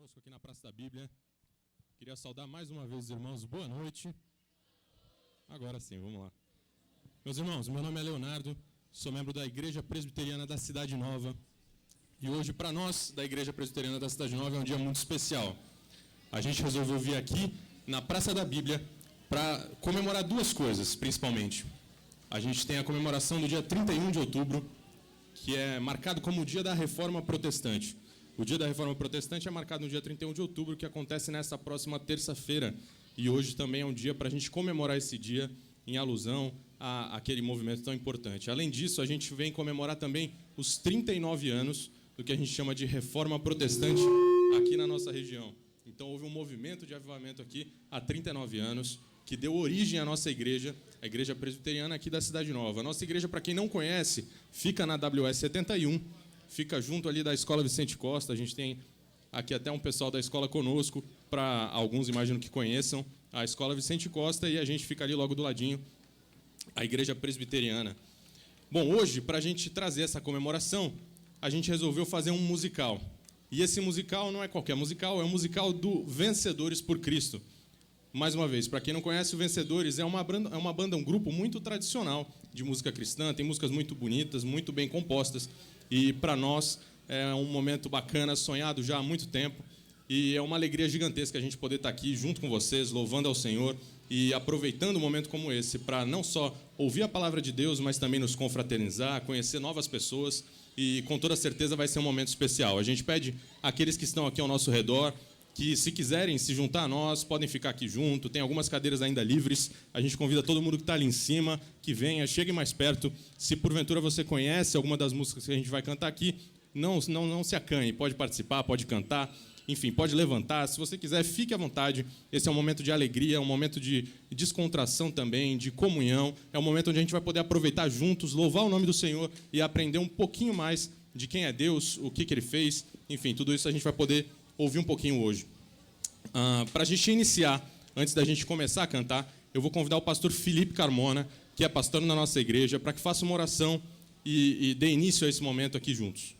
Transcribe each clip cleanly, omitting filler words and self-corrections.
conosco aqui na Praça da Bíblia. Queria saudar mais uma vez os irmãos. Boa noite. Agora sim, vamos lá. Meus irmãos, meu nome é Leonardo, sou membro da Igreja Presbiteriana da Cidade Nova. E hoje, para nós, da Igreja Presbiteriana da Cidade Nova, é um dia muito especial. A gente resolveu vir aqui na Praça da Bíblia para comemorar duas coisas, principalmente. A gente tem a comemoração do dia 31 de outubro, que é marcado como o Dia da Reforma Protestante. O Dia da Reforma Protestante é marcado no dia 31 de outubro, que acontece nessa próxima terça-feira. E hoje também é um dia para a gente comemorar esse dia em alusão àquele movimento tão importante. Além disso, a gente vem comemorar também os 39 anos do que a gente chama de Reforma Protestante aqui na nossa região. Então, houve um movimento de avivamento aqui há 39 anos, que deu origem à nossa igreja, a Igreja Presbiteriana aqui da Cidade Nova. A nossa igreja, para quem não conhece, fica na WS 71, fica junto ali da Escola Vicente Costa. A gente tem aqui até um pessoal da escola conosco, para alguns imagino que conheçam a Escola Vicente Costa, e a gente fica ali logo do ladinho, a Igreja Presbiteriana. Bom, hoje, para a gente trazer essa comemoração, a gente resolveu fazer um musical. E esse musical não é qualquer musical, é um musical do Vencedores por Cristo. Mais uma vez, para quem não conhece, o Vencedores é uma banda, um grupo muito tradicional de música cristã, tem músicas muito bonitas, muito bem compostas, e para nós é um momento bacana, sonhado já há muito tempo, e é uma alegria gigantesca a gente poder estar aqui junto com vocês, louvando ao Senhor e aproveitando um momento como esse para não só ouvir a palavra de Deus, mas também nos confraternizar, conhecer novas pessoas, e com toda certeza vai ser um momento especial. A gente pede àqueles que estão aqui ao nosso redor que, se quiserem se juntar a nós, podem ficar aqui junto, tem algumas cadeiras ainda livres, a gente convida todo mundo que está ali em cima, que venha, chegue mais perto. Se porventura você conhece alguma das músicas que a gente vai cantar aqui, não se acanhe, pode participar, pode cantar, enfim, pode levantar, se você quiser, fique à vontade. Esse é um momento de alegria, é um momento de descontração também, de comunhão, é um momento onde a gente vai poder aproveitar juntos, louvar o nome do Senhor e aprender um pouquinho mais de quem é Deus, o que Ele fez, enfim, tudo isso a gente vai poder ouvir um pouquinho hoje. Para a gente iniciar, antes da gente começar a cantar, eu vou convidar o pastor Felipe Carmona, que é pastor na nossa igreja, para que faça uma oração e dê início a esse momento aqui juntos.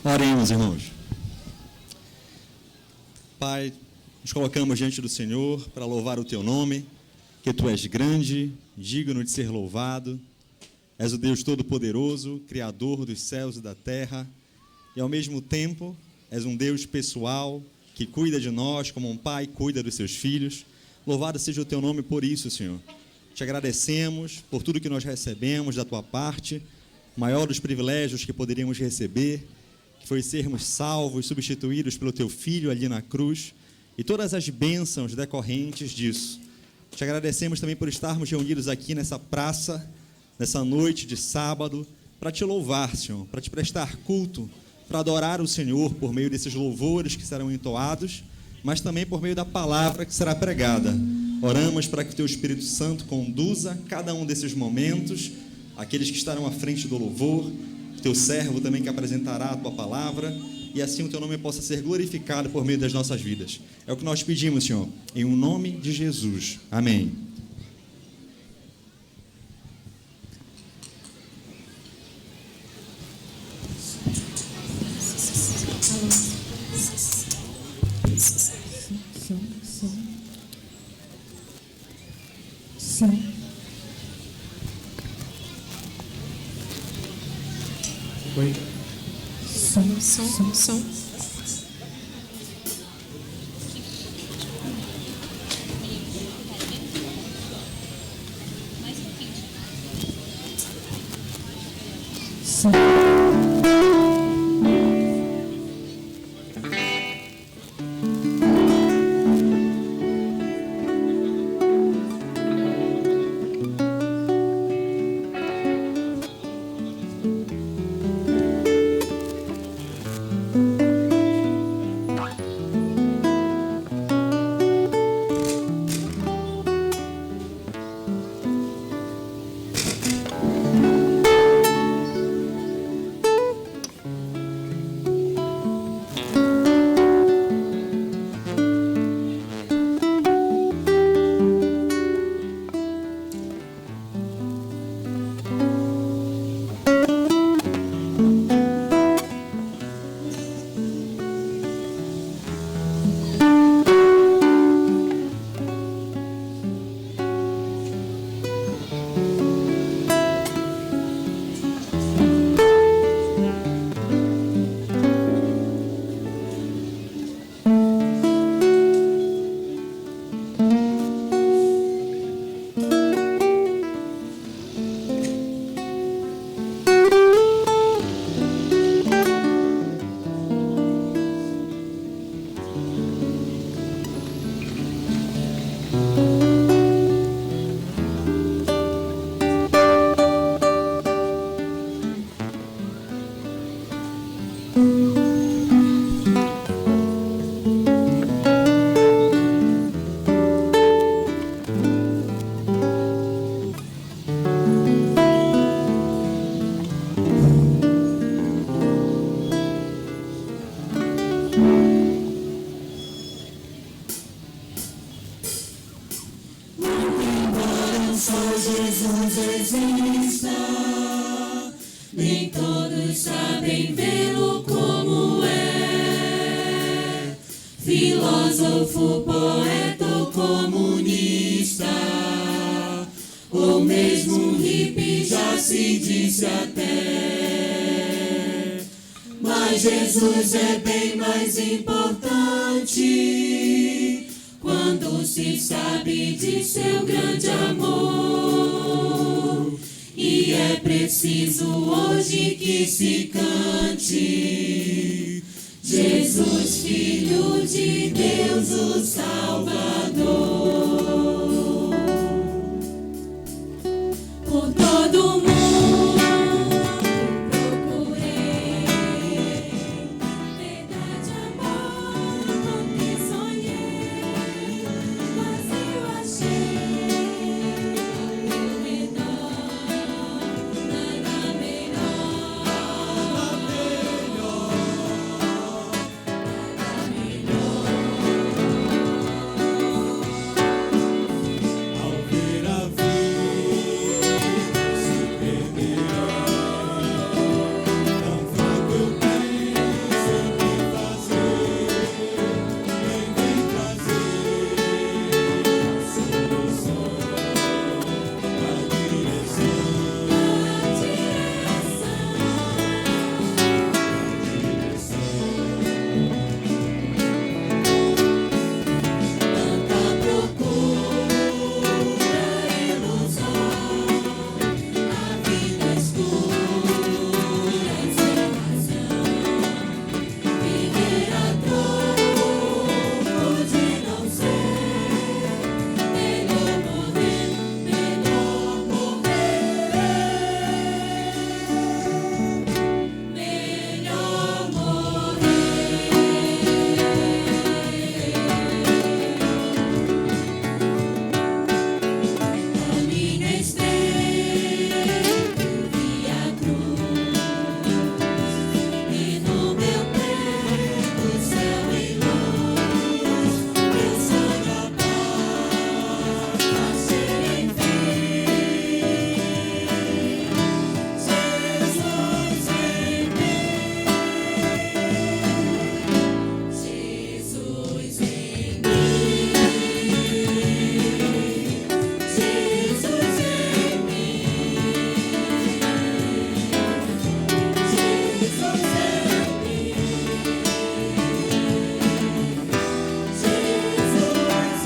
Oremos, irmãos. Pai, nos colocamos diante do Senhor para louvar o Teu nome, que Tu és grande, digno de ser louvado, és o Deus Todo-Poderoso, Criador dos céus e da terra, e ao mesmo tempo és um Deus pessoal, que cuida de nós como um pai cuida dos seus filhos. Louvado seja o Teu nome por isso, Senhor. Te agradecemos por tudo que nós recebemos da Tua parte, o maior dos privilégios que poderíamos receber, que foi sermos salvos, substituídos pelo Teu Filho ali na cruz, e todas as bênçãos decorrentes disso. Te agradecemos também por estarmos reunidos aqui nessa praça, nessa noite de sábado, para Te louvar, Senhor, para Te prestar culto, para adorar o Senhor por meio desses louvores que serão entoados, mas também por meio da palavra que será pregada. Oramos para que o Teu Espírito Santo conduza cada um desses momentos, aqueles que estarão à frente do louvor, o Teu servo também que apresentará a Tua palavra, e assim o Teu nome possa ser glorificado por meio das nossas vidas. É o que nós pedimos, Senhor, em o nome de Jesus. Amém. Sim. Oi. Som. Só Jesus exista, nem todos sabem vê-lo como é. Filósofo, poeta ou comunista, ou mesmo hippie, já se disse até. Mas Jesus é bem mais importante quando se sabe de seu grande amor. E é preciso hoje que se cante Jesus, Filho de Deus, o Salvador. Por todo mundo procurei verdade, amor, com que sonhei, mas eu achei ao meu redor nada melhor, Ao ver a vida se perder, tão fraco eu penso em que fazer, nem vem trazer a solução, a direção. tanta procura, ilusão, a vida escura e sem razão, viver a troco de não ser, melhor morrer, melhor morrer, melhor caminho estreito, vi a cruz, e no meu peito céu e luz, meu sonho a paz, nascer enfim. Jesus em mim, Jesus em mim, Jesus em mim, Jesus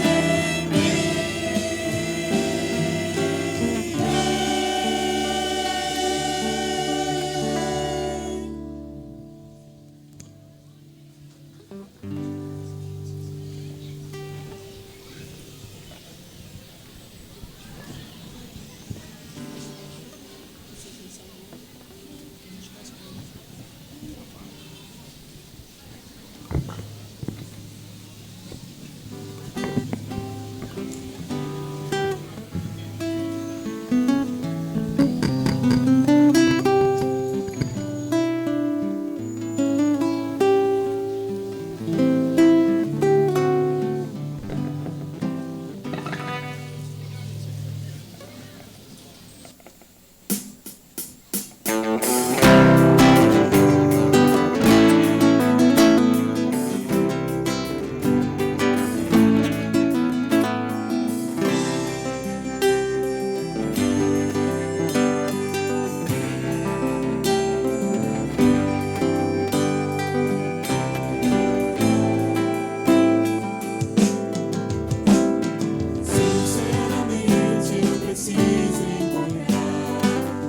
Sinceramente eu preciso encontrar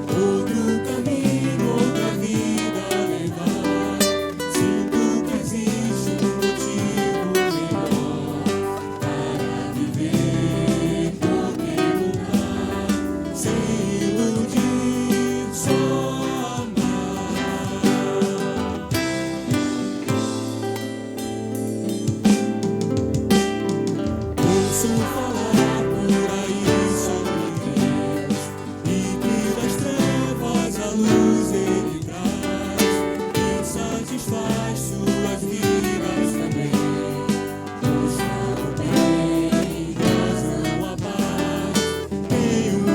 outro caminho, outra vida levar. Sinto que existe um motivo melhor para viver em qualquer lugar, sem iludir, só amar. Ouço falar por aí sobre Deus e que das trevas a luz ele traz e satisfaz suas vidas também. Buscar o bem, razão, a paz, em um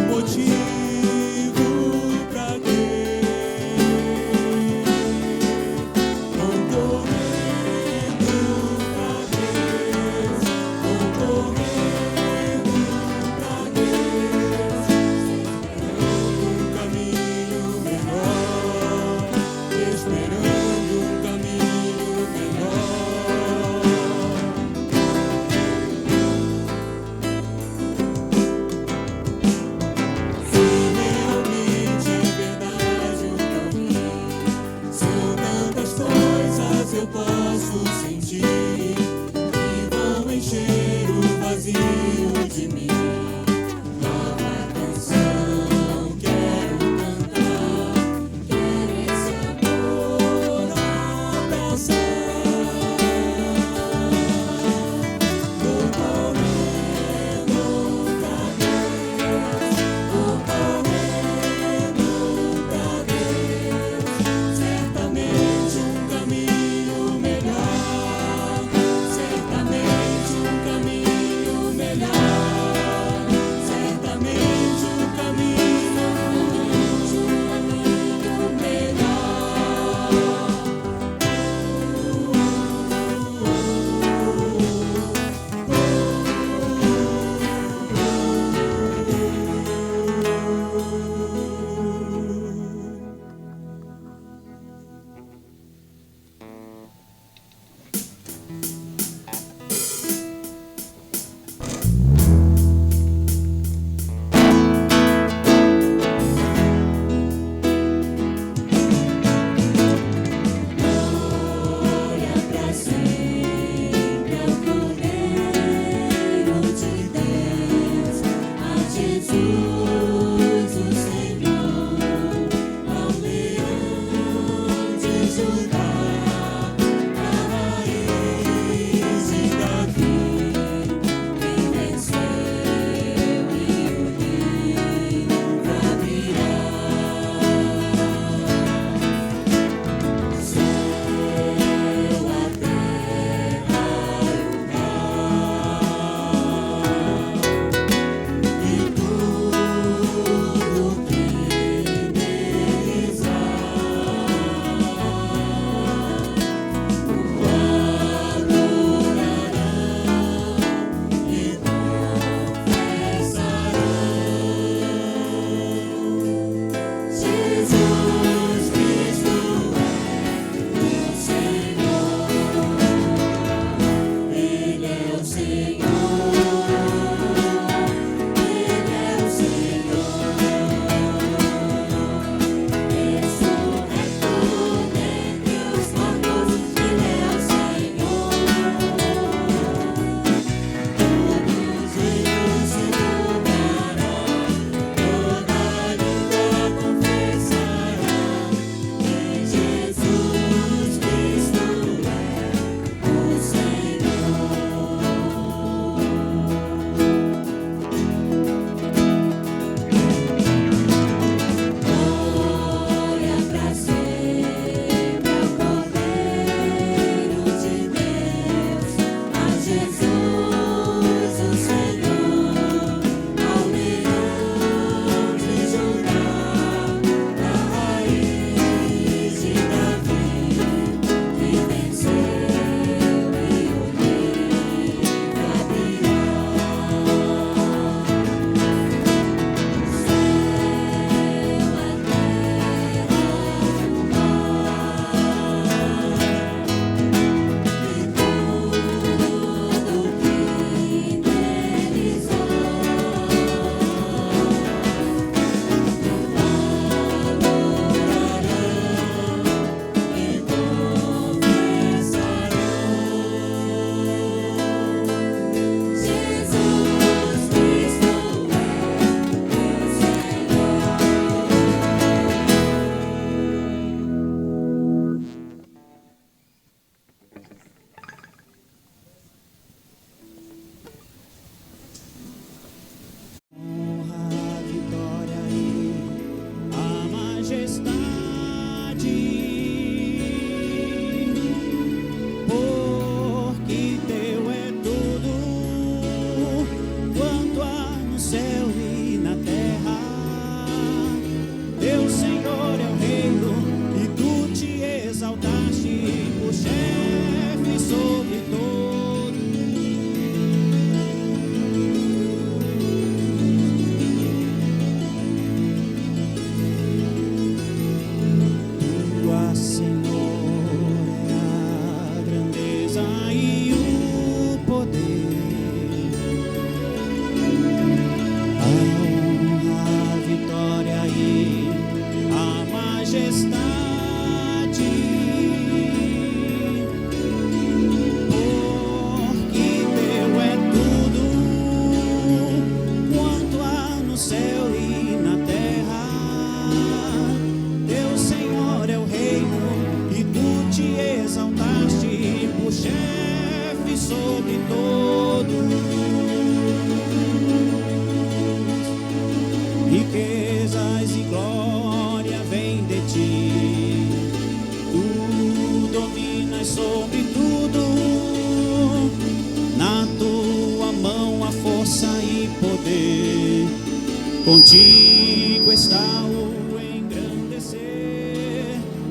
Contigo está o engrandecer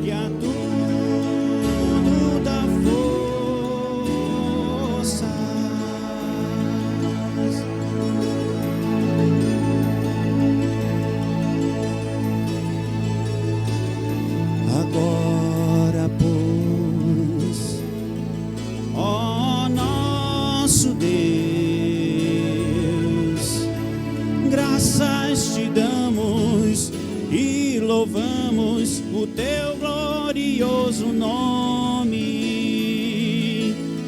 e a tudo dá forças. Agora, pois, ó nosso Deus, graças te damos e louvamos o teu glorioso nome.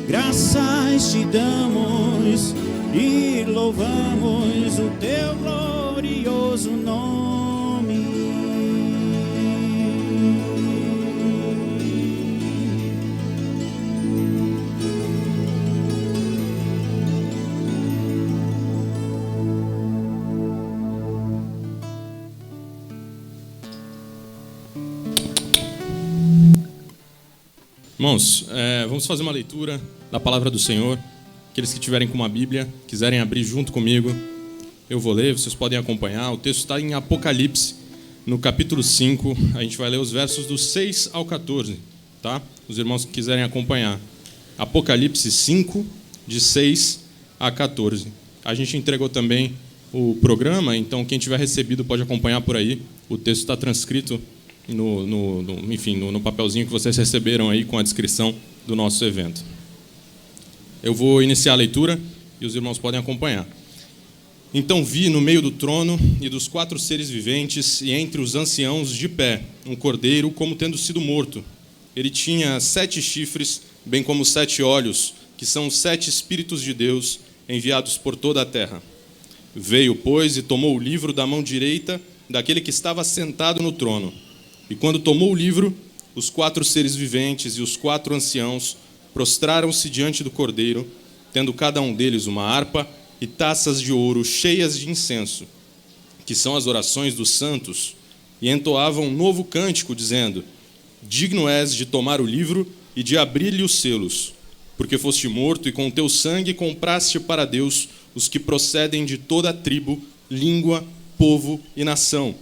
Graças te damos e louvamos o teu glorioso nome. Irmãos, vamos fazer uma leitura da palavra do Senhor. Aqueles que tiverem com uma Bíblia, quiserem abrir junto comigo, eu vou ler, vocês podem acompanhar. O texto está em Apocalipse, no capítulo 5. A gente vai ler os versos do 6 ao 14, tá? Os irmãos que quiserem acompanhar. Apocalipse 5, de 6 a 14. A gente entregou também o programa, então quem tiver recebido pode acompanhar por aí. O texto está transcrito no papelzinho que vocês receberam aí com a descrição do nosso evento. Eu vou iniciar a leitura e os irmãos podem acompanhar. Então vi no meio do trono e dos 4 seres viventes e entre os anciãos de pé um cordeiro como tendo sido morto. Ele tinha 7 chifres, bem como 7 olhos, que são os 7 Espíritos de Deus enviados por toda a terra. Veio, pois, e tomou o livro da mão direita daquele que estava sentado no trono. E quando tomou o livro, os 4 seres viventes e os 4 anciãos prostraram-se diante do cordeiro, tendo cada um deles uma harpa e taças de ouro cheias de incenso, que são as orações dos santos, e entoavam um novo cântico, dizendo: Digno és de tomar o livro e de abrir-lhe os selos, porque foste morto e com teu sangue compraste para Deus os que procedem de toda a tribo, língua, povo e nação.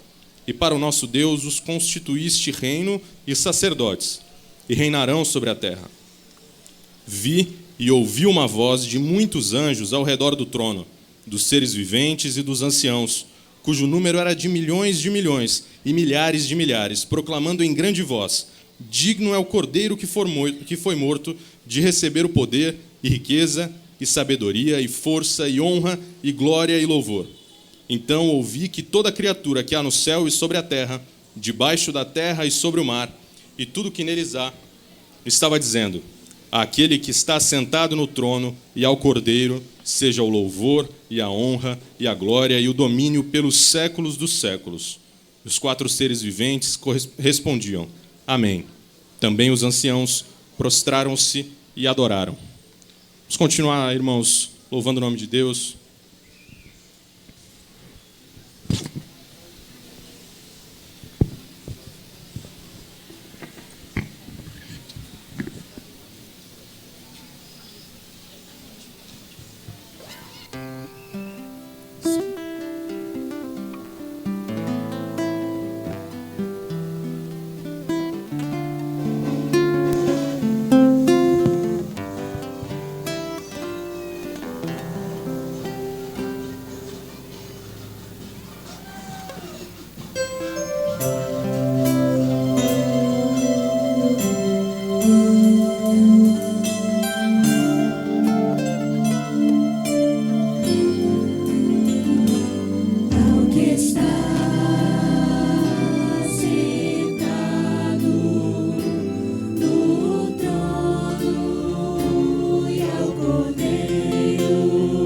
E para o nosso Deus os constituíste reino e sacerdotes, e reinarão sobre a terra. Vi e ouvi uma voz de muitos anjos ao redor do trono, dos seres viventes e dos anciãos, cujo número era de milhões e milhares de milhares, proclamando em grande voz: digno é o Cordeiro que foi morto de receber o poder e riqueza e sabedoria e força e honra e glória e louvor. Então ouvi que toda criatura que há no céu e sobre a terra, debaixo da terra e sobre o mar, e tudo que neles há, estava dizendo: àquele que está sentado no trono e ao Cordeiro seja o louvor e a honra e a glória e o domínio pelos séculos dos séculos. Os 4 seres viventes respondiam: amém. Também os anciãos prostraram-se e adoraram. Vamos continuar, irmãos, louvando o nome de Deus. Cordeiro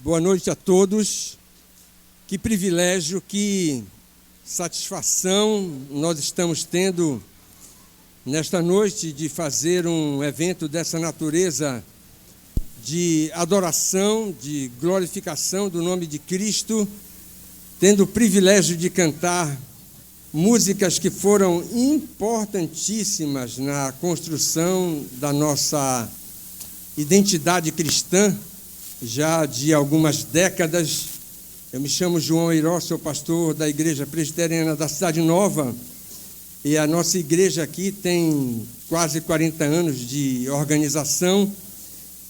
Boa noite a todos. Que privilégio, que satisfação nós estamos tendo nesta noite de fazer um evento dessa natureza de adoração, de glorificação do nome de Cristo, tendo o privilégio de cantar músicas que foram importantíssimas na construção da nossa identidade cristã, já de algumas décadas, Eu me chamo João Eiró, sou pastor da Igreja Presbiteriana da Cidade Nova, e a nossa igreja aqui tem quase 40 anos de organização,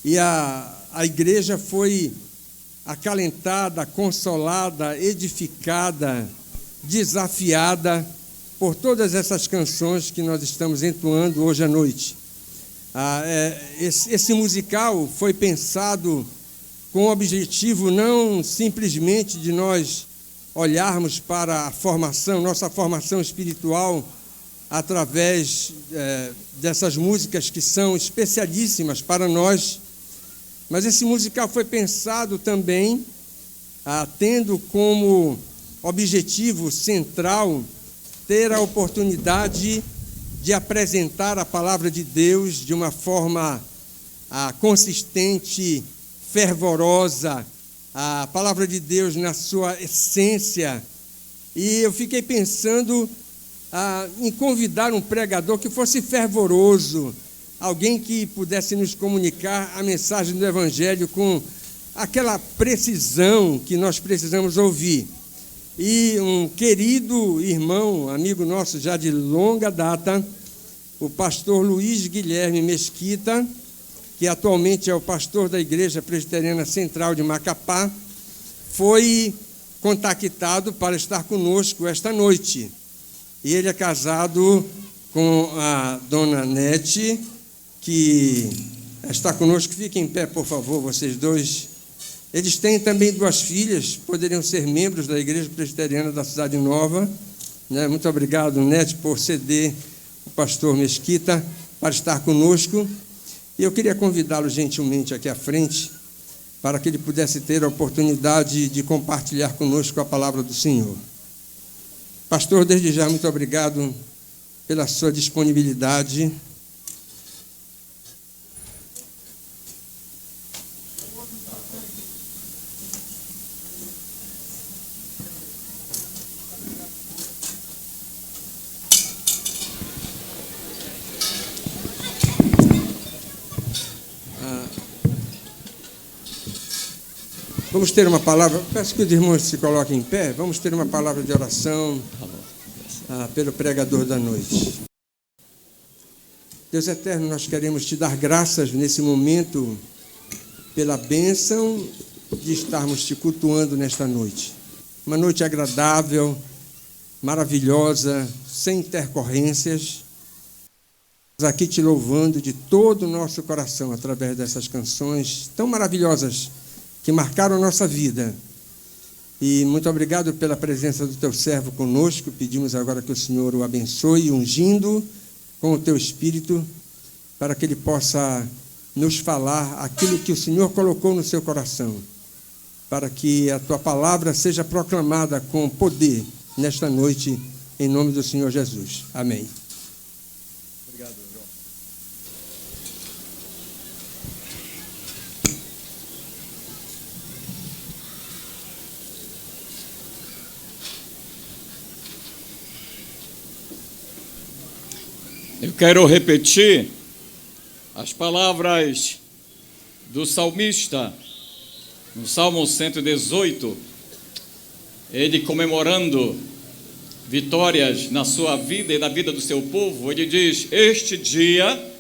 e a igreja foi acalentada, consolada, edificada, desafiada por todas essas canções que nós estamos entoando hoje à noite. Esse musical foi pensado com o objetivo não simplesmente de nós olharmos para a formação, nossa formação espiritual, através dessas músicas que são especialíssimas para nós, mas esse musical foi pensado também tendo como objetivo central ter a oportunidade de apresentar a palavra de Deus de uma forma consistente, fervorosa, a palavra de Deus na sua essência. E eu fiquei pensando em convidar um pregador que fosse fervoroso, alguém que pudesse nos comunicar a mensagem do Evangelho com aquela precisão que nós precisamos ouvir. E um querido irmão, amigo nosso já de longa data, o pastor Luiz Guilherme Mesquita, que atualmente é o pastor da Igreja Presbiteriana Central de Macapá, foi contactado para estar conosco esta noite. E ele é casado com a dona Nete, que está conosco. Fiquem em pé, por favor, vocês dois. Eles têm também 2 filhas, poderiam ser membros da Igreja Presbiteriana da Cidade Nova. Muito obrigado, Nete, por ceder o pastor Mesquita para estar conosco. E eu queria convidá-lo gentilmente aqui à frente, para que ele pudesse ter a oportunidade de compartilhar conosco a palavra do Senhor. Pastor, desde já, muito obrigado pela sua disponibilidade. Vamos ter uma palavra, peço que os irmãos se coloquem em pé, vamos ter uma palavra de oração pelo pregador da noite. Deus eterno, nós queremos te dar graças nesse momento pela bênção de estarmos te cultuando nesta noite. Uma noite agradável, maravilhosa, sem intercorrências. Aqui te louvando de todo o nosso coração através dessas canções tão maravilhosas que marcaram a nossa vida. E muito obrigado pela presença do teu servo conosco. Pedimos agora que o Senhor o abençoe, ungindo com o teu Espírito, para que ele possa nos falar aquilo que o Senhor colocou no seu coração, para que a tua palavra seja proclamada com poder nesta noite, em nome do Senhor Jesus. Amém. Obrigado, João. Eu quero repetir as palavras do salmista, no Salmo 118, ele comemorando vitórias na sua vida e na vida do seu povo. Ele diz: este dia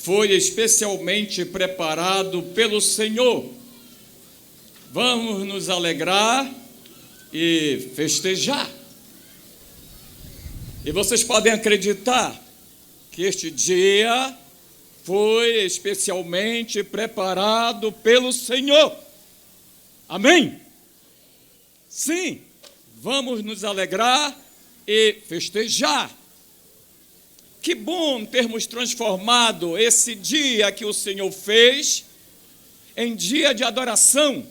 foi especialmente preparado pelo Senhor. Vamos nos alegrar e festejar. E vocês podem acreditar que este dia foi especialmente preparado pelo Senhor. Amém? Sim, vamos nos alegrar e festejar. Que bom termos transformado esse dia que o Senhor fez em dia de adoração,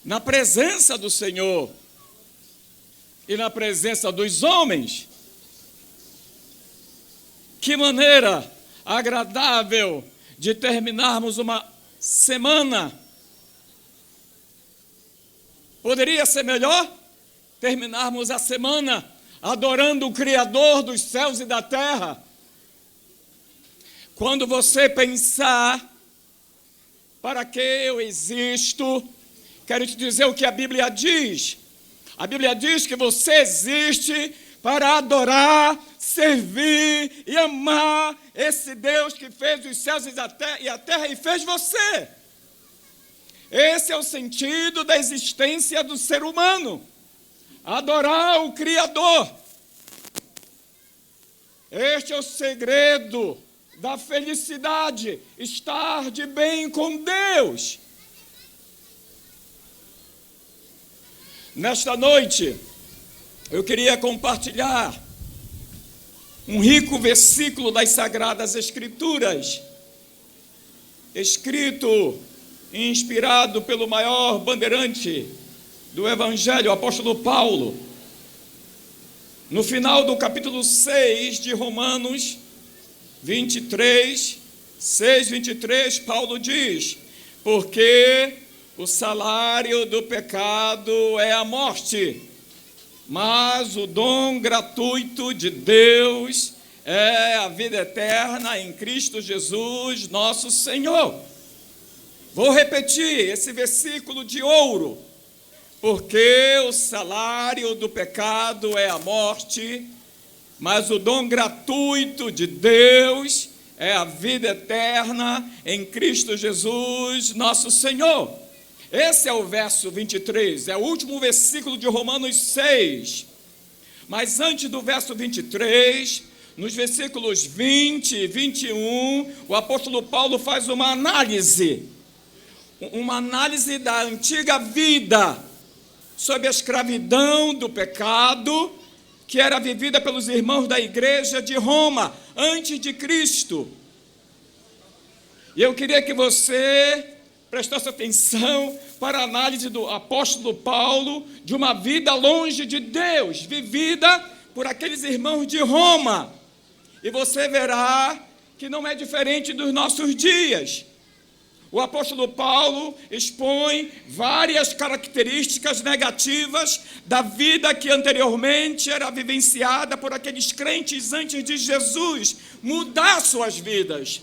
na presença do Senhor e na presença dos homens. Que maneira agradável de terminarmos uma semana. Poderia ser melhor terminarmos a semana adorando o Criador dos céus e da terra. Quando você pensar para que eu existo? Quero te dizer o que a Bíblia diz. A Bíblia diz que você existe para adorar, servir e amar esse Deus que fez os céus e a terra e fez você. Esse é o sentido da existência do ser humano. Adorar o Criador. Este é o segredo da felicidade, estar de bem com Deus. Nesta noite, eu queria compartilhar um rico versículo das Sagradas Escrituras, escrito e inspirado pelo maior bandeirante do Evangelho, o apóstolo Paulo. No final do capítulo 6 de Romanos 23, 6, 23, Paulo diz: porque o salário do pecado é a morte, mas o dom gratuito de Deus é a vida eterna em Cristo Jesus, nosso Senhor. Vou repetir esse versículo de ouro. Porque o salário do pecado é a morte, mas o dom gratuito de Deus é a vida eterna em Cristo Jesus, nosso Senhor. Esse é o verso 23, é o último versículo de Romanos 6. Mas antes do verso 23, nos versículos 20 e 21, o apóstolo Paulo faz uma análise da antiga vida, sob a escravidão do pecado, que era vivida pelos irmãos da igreja de Roma, antes de Cristo. E eu queria que você prestasse atenção para a análise do apóstolo Paulo, de uma vida longe de Deus, vivida por aqueles irmãos de Roma. E você verá que não é diferente dos nossos dias. O apóstolo Paulo expõe várias características negativas da vida que anteriormente era vivenciada por aqueles crentes antes de Jesus mudar suas vidas.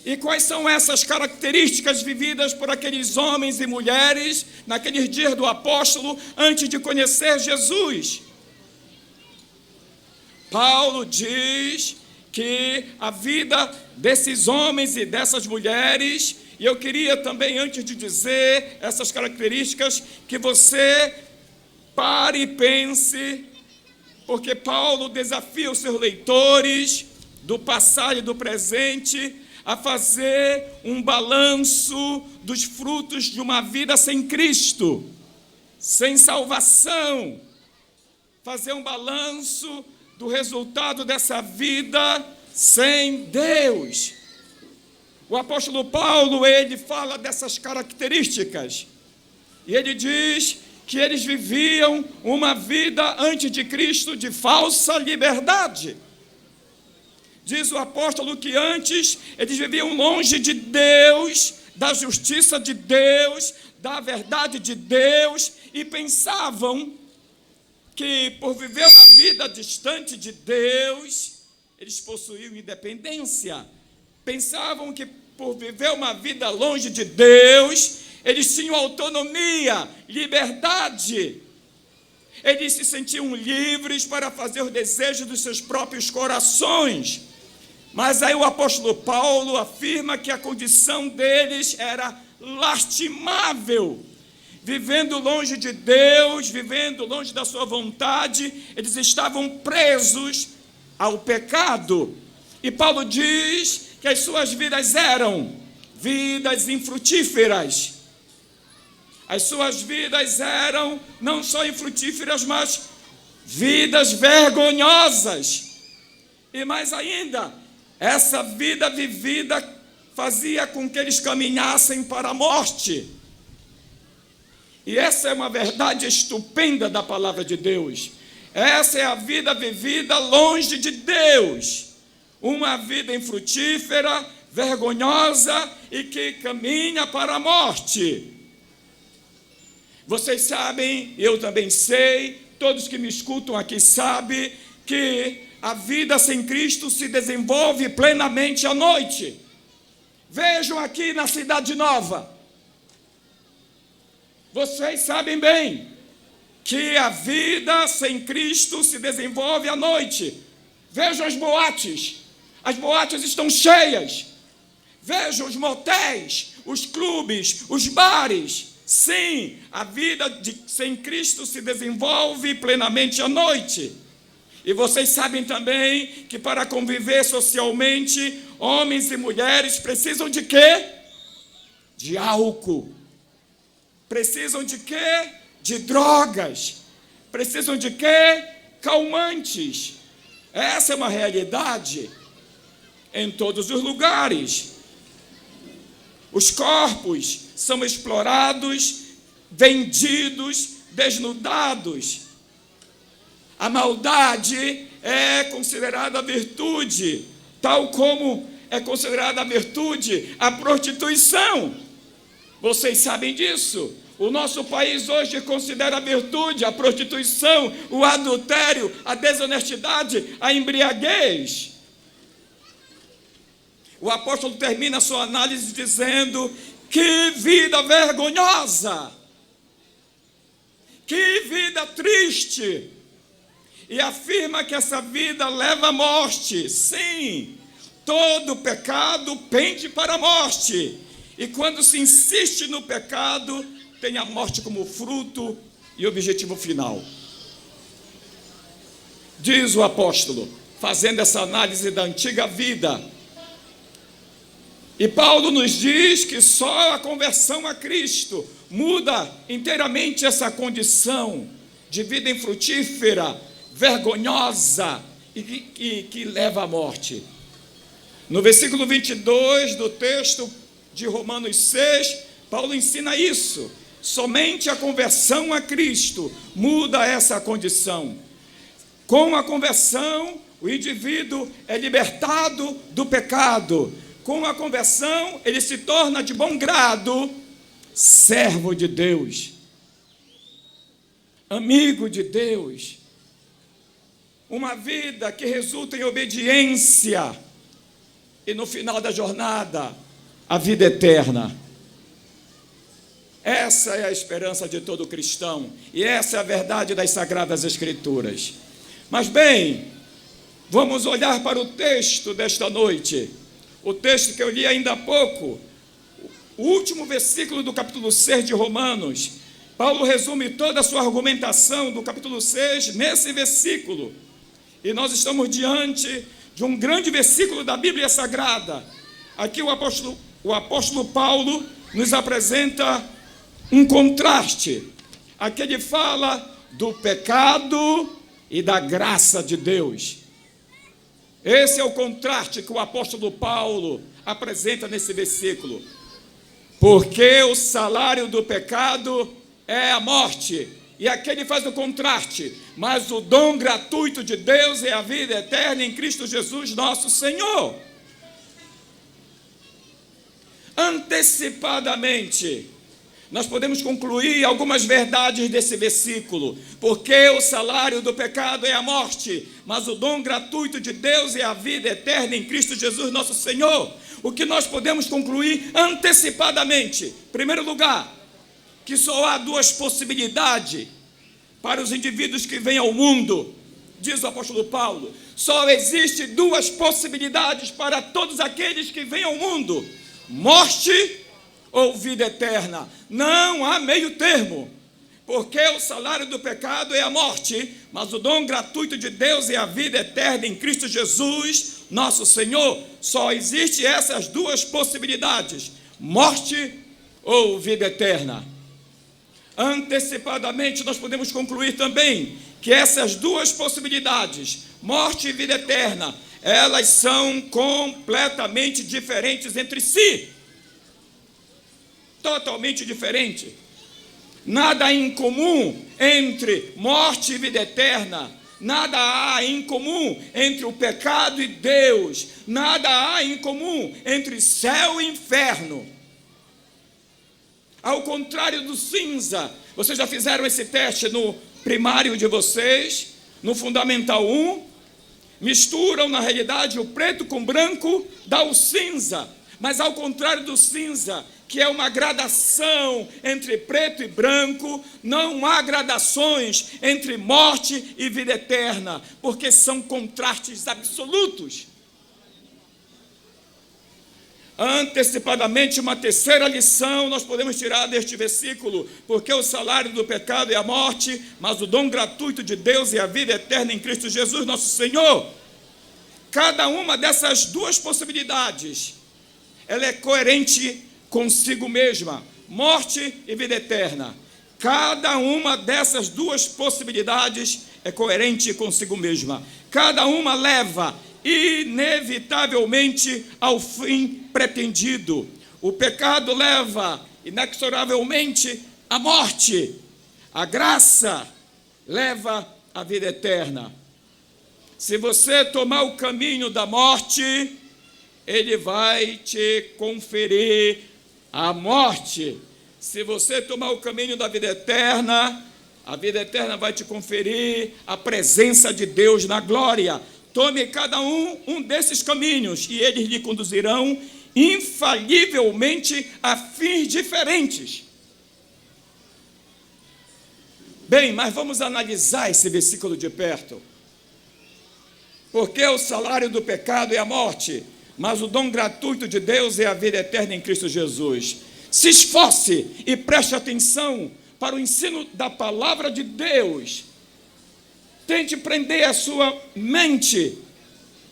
E quais são essas características vividas por aqueles homens e mulheres naqueles dias do apóstolo antes de conhecer Jesus? Paulo diz que a vida desses homens e dessas mulheres, e eu queria também, antes de dizer essas características, que você pare e pense, porque Paulo desafia os seus leitores do passado e do presente a fazer um balanço dos frutos de uma vida sem Cristo, sem salvação, fazer um balanço do resultado dessa vida sem Deus. O apóstolo Paulo, ele fala dessas características, e ele diz que eles viviam uma vida antes de Cristo de falsa liberdade. Diz o apóstolo que antes eles viviam longe de Deus, da justiça de Deus, da verdade de Deus, e pensavam que por viver uma vida distante de Deus, eles possuíam independência. Pensavam que por viver uma vida longe de Deus, eles tinham autonomia, liberdade. Eles se sentiam livres para fazer os desejos dos seus próprios corações. Mas aí o apóstolo Paulo afirma que a condição deles era lastimável. Vivendo longe de Deus, vivendo longe da sua vontade, eles estavam presos ao pecado. E Paulo diz que as suas vidas eram vidas infrutíferas. As suas vidas eram não só infrutíferas, mas vidas vergonhosas. E mais ainda, essa vida vivida fazia com que eles caminhassem para a morte. E essa é uma verdade estupenda da palavra de Deus. Essa é a vida vivida longe de Deus. Uma vida infrutífera, vergonhosa e que caminha para a morte. Vocês sabem, eu também sei, todos que me escutam aqui sabem que a vida sem Cristo se desenvolve plenamente à noite. Vejam aqui na Cidade Nova. Vocês sabem bem que a vida sem Cristo se desenvolve à noite. Vejam as boates. As boates estão cheias. Vejam os motéis, os clubes, os bares. Sim, a vida sem Cristo se desenvolve plenamente à noite. E vocês sabem também que para conviver socialmente, homens e mulheres precisam de quê? De álcool. Precisam de quê? De drogas. Precisam de quê? Calmantes. Essa é uma realidade em todos os lugares. Os corpos são explorados, vendidos, desnudados. A maldade é considerada virtude, tal como é considerada a virtude a prostituição. Vocês sabem disso? O nosso país hoje considera a virtude a prostituição, o adultério, a desonestidade, a embriaguez. O apóstolo termina a sua análise dizendo: que vida vergonhosa! Que vida triste! E afirma que essa vida leva à morte. Sim, todo pecado pende para a morte. E quando se insiste no pecado, tem a morte como fruto e objetivo final. Diz o apóstolo, fazendo essa análise da antiga vida. E Paulo nos diz que só a conversão a Cristo muda inteiramente essa condição de vida infrutífera, vergonhosa e que leva à morte. No versículo 22 do texto de Romanos 6, Paulo ensina isso. Somente a conversão a Cristo muda essa condição. Com a conversão, o indivíduo é libertado do pecado. Com a conversão, ele se torna de bom grado servo de Deus, amigo de Deus. Uma vida que resulta em obediência e no final da jornada, a vida eterna. Essa é a esperança de todo cristão e essa é a verdade das Sagradas Escrituras. Mas bem, vamos olhar para o texto desta noite. O texto que eu li ainda há pouco, o último versículo do capítulo 6 de Romanos. Paulo resume toda a sua argumentação do capítulo 6 nesse versículo. E nós estamos diante de um grande versículo da Bíblia Sagrada. Aqui o apóstolo Paulo nos apresenta um contraste. Aqui ele fala do pecado e da graça de Deus. Esse é o contraste que o apóstolo Paulo apresenta nesse versículo. Porque o salário do pecado é a morte. E aqui ele faz o contraste. Mas o dom gratuito de Deus é a vida eterna em Cristo Jesus, nosso Senhor. Antecipadamente, nós podemos concluir algumas verdades desse versículo. Porque o salário do pecado é a morte, mas o dom gratuito de Deus é a vida eterna em Cristo Jesus, nosso Senhor. O que nós podemos concluir antecipadamente? Em primeiro lugar, que só há duas possibilidades para os indivíduos que vêm ao mundo. Diz o apóstolo Paulo, só existe duas possibilidades para todos aqueles que vêm ao mundo: morte ou vida eterna. Não há meio termo, porque o salário do pecado é a morte, mas o dom gratuito de Deus é a vida eterna em Cristo Jesus, nosso Senhor. Só existem essas duas possibilidades: morte ou vida eterna. Antecipadamente, nós podemos concluir também que essas duas possibilidades, morte e vida eterna, elas são completamente diferentes entre si. Totalmente diferentes. Nada há em comum entre morte e vida eterna. Nada há em comum entre o pecado e Deus. Nada há em comum entre céu e inferno. Ao contrário do cinza, vocês já fizeram esse teste no primário de vocês, no Fundamental 1, misturam na realidade o preto com branco, dá o cinza. Mas ao contrário do cinza, que é uma gradação entre preto e branco, não há gradações entre morte e vida eterna, porque são contrastes absolutos. Antecipadamente, uma terceira lição nós podemos tirar deste versículo, porque o salário do pecado é a morte, mas o dom gratuito de Deus é a vida eterna em Cristo Jesus, nosso Senhor. Cada uma dessas duas possibilidades, ela é coerente consigo mesma, morte e vida eterna. Cada uma dessas duas possibilidades é coerente consigo mesma. Cada uma leva inevitavelmente ao fim pretendido. O pecado leva inexoravelmente à morte. A graça leva à vida eterna. Se você tomar o caminho da morte, ele vai te conferir a morte. Se você tomar o caminho da vida eterna, a vida eterna vai te conferir a presença de Deus na glória. Tome cada um desses caminhos e eles lhe conduzirão infalivelmente a fins diferentes. Bem, mas vamos analisar esse versículo de perto. Porque o salário do pecado é a morte, mas o dom gratuito de Deus é a vida eterna em Cristo Jesus. Se esforce e preste atenção para o ensino da palavra de Deus. Tente prender a sua mente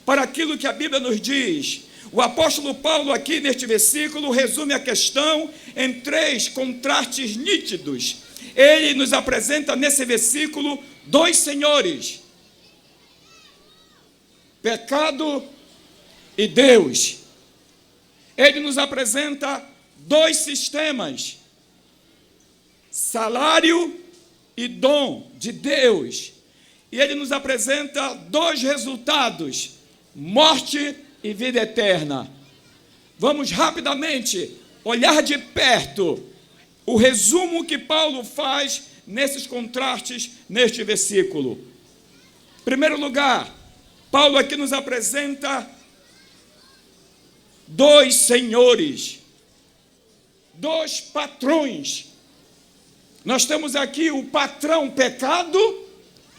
para aquilo que a Bíblia nos diz. O apóstolo Paulo aqui neste versículo resume a questão em 3 contrastes nítidos. Ele nos apresenta nesse versículo 2 senhores: pecado e Deus. Ele nos apresenta 2 sistemas: salário e dom de Deus. E ele nos apresenta 2 resultados: morte e vida eterna. Vamos rapidamente olhar de perto o resumo que Paulo faz nesses contrastes neste versículo. Em primeiro lugar, Paulo aqui nos apresenta 2 senhores, 2 patrões. Nós temos aqui o patrão pecado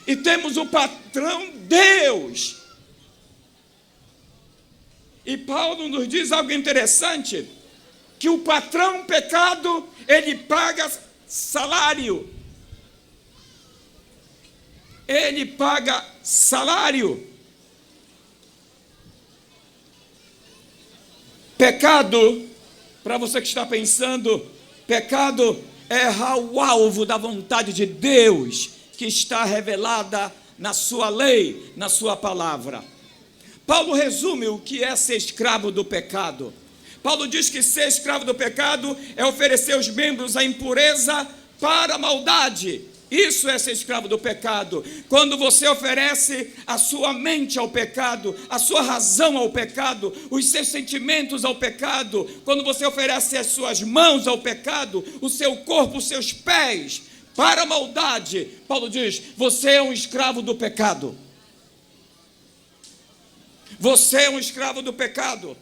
e temos o patrão Deus. E Paulo nos diz algo interessante, que o patrão pecado, ele paga salário. Ele paga salário. Pecado, para você que está pensando, pecado é errar o alvo da vontade de Deus, que está revelada na sua lei, na sua palavra. Paulo resume o que é ser escravo do pecado. Paulo diz que ser escravo do pecado é oferecer os membros à impureza para a maldade. Isso é ser escravo do pecado. Quando você oferece a sua mente ao pecado, a sua razão ao pecado, os seus sentimentos ao pecado, quando você oferece as suas mãos ao pecado, o seu corpo, os seus pés para a maldade, Paulo diz: você é um escravo do pecado. Você é um escravo do pecado.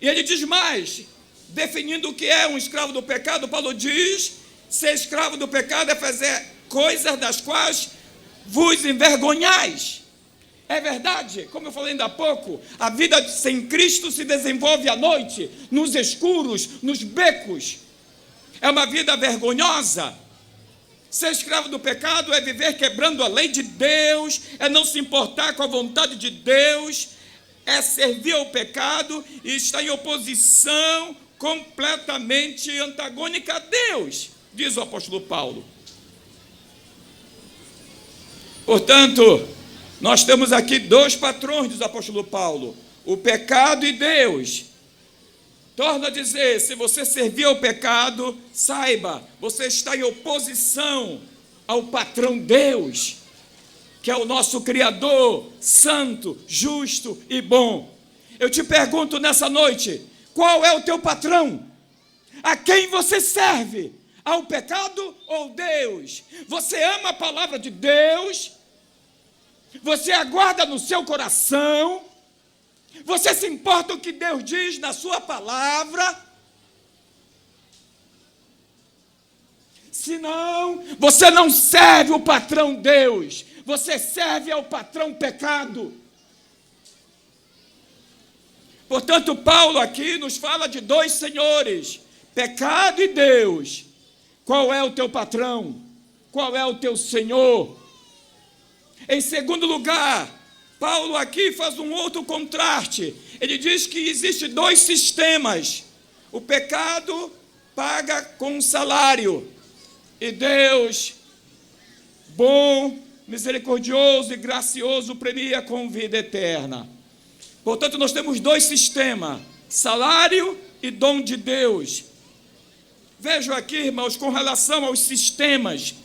E ele diz mais, definindo o que é um escravo do pecado, Paulo diz: ser escravo do pecado é fazer coisas das quais vos envergonhais. É verdade, como eu falei ainda há pouco, a vida sem Cristo se desenvolve à noite, nos escuros, nos becos. É uma vida vergonhosa. Ser escravo do pecado é viver quebrando a lei de Deus, é não se importar com a vontade de Deus, é servir ao pecado e estar em oposição completamente antagônica a Deus, diz o apóstolo Paulo. Portanto, nós temos aqui 2 patrões, diz o apóstolo Paulo: o pecado e Deus. Torno a dizer, se você servir ao pecado, saiba, você está em oposição ao patrão Deus, que é o nosso Criador, santo, justo e bom. Eu te pergunto nessa noite, qual é o teu patrão? A quem você serve? Ao pecado ou Deus? Você ama a palavra de Deus? Você aguarda no seu coração? Você se importa com o que Deus diz na sua palavra? Senão, você não serve o patrão Deus, você serve ao patrão pecado. Portanto, Paulo aqui nos fala de dois senhores, pecado e Deus. Qual é o teu patrão? Qual é o teu senhor? Em segundo lugar, Paulo aqui faz um outro contraste. Ele diz que existem dois sistemas. O pecado paga com um salário. E Deus, bom, misericordioso e gracioso, premia com vida eterna. Portanto, nós temos dois sistemas, salário e dom de Deus. Vejam aqui, irmãos, com relação aos sistemas,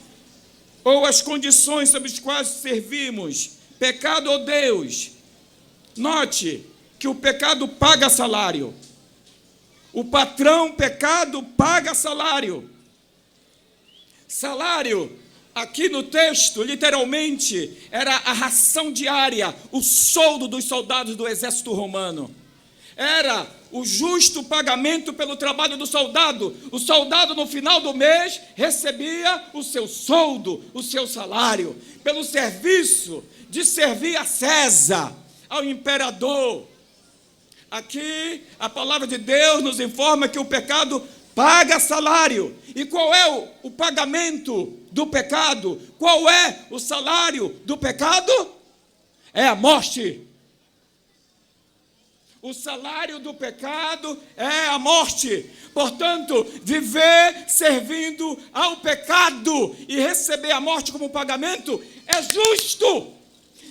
ou as condições sob as quais servimos, pecado ou Deus. Note que o pecado paga salário. O patrão pecado paga salário. Salário, aqui no texto, literalmente, era a ração diária, o soldo dos soldados do exército romano. Era o justo pagamento pelo trabalho do soldado. O soldado, no final do mês, recebia o seu soldo, o seu salário, pelo serviço de servir a César, ao imperador. Aqui, a palavra de Deus nos informa que o pecado paga salário. E qual é o pagamento do pecado? Qual é o salário do pecado? É a morte. O salário do pecado é a morte. Portanto, viver servindo ao pecado e receber a morte como pagamento é justo.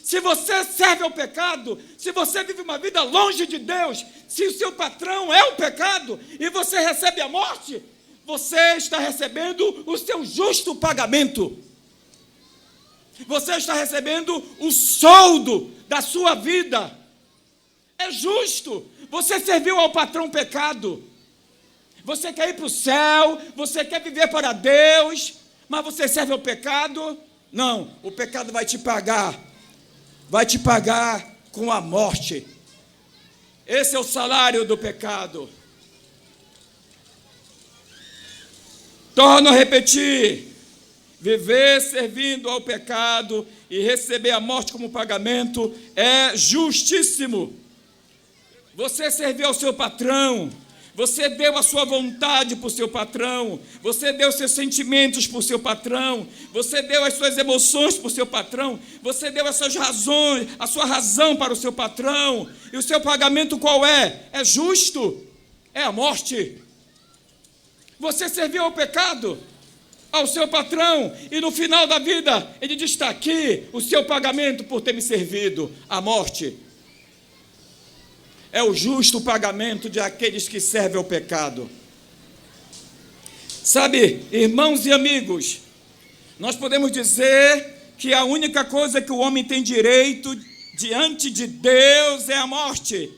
Se você serve ao pecado, se você vive uma vida longe de Deus, se o seu patrão é o pecado e você recebe a morte, você está recebendo o seu justo pagamento. Você está recebendo o soldo da sua vida. É justo. Você serviu ao patrão pecado. Você quer ir para o céu, você quer viver para Deus, mas você serve ao pecado? Não, o pecado vai te pagar. Vai te pagar com a morte. Esse é o salário do pecado. Torno a repetir: viver servindo ao pecado e receber a morte como pagamento é justíssimo. Você serviu ao seu patrão, você deu a sua vontade para o seu patrão, você deu seus sentimentos para o seu patrão, você deu as suas emoções para o seu patrão, você deu as suas razões, a sua razão para o seu patrão, e o seu pagamento qual é? É justo, é a morte. Você serviu ao pecado, ao seu patrão, e no final da vida, ele diz: está aqui o seu pagamento por ter me servido, a morte. É o justo pagamento de aqueles que servem ao pecado. Sabe, irmãos e amigos, nós podemos dizer que a única coisa que o homem tem direito diante de Deus é a morte.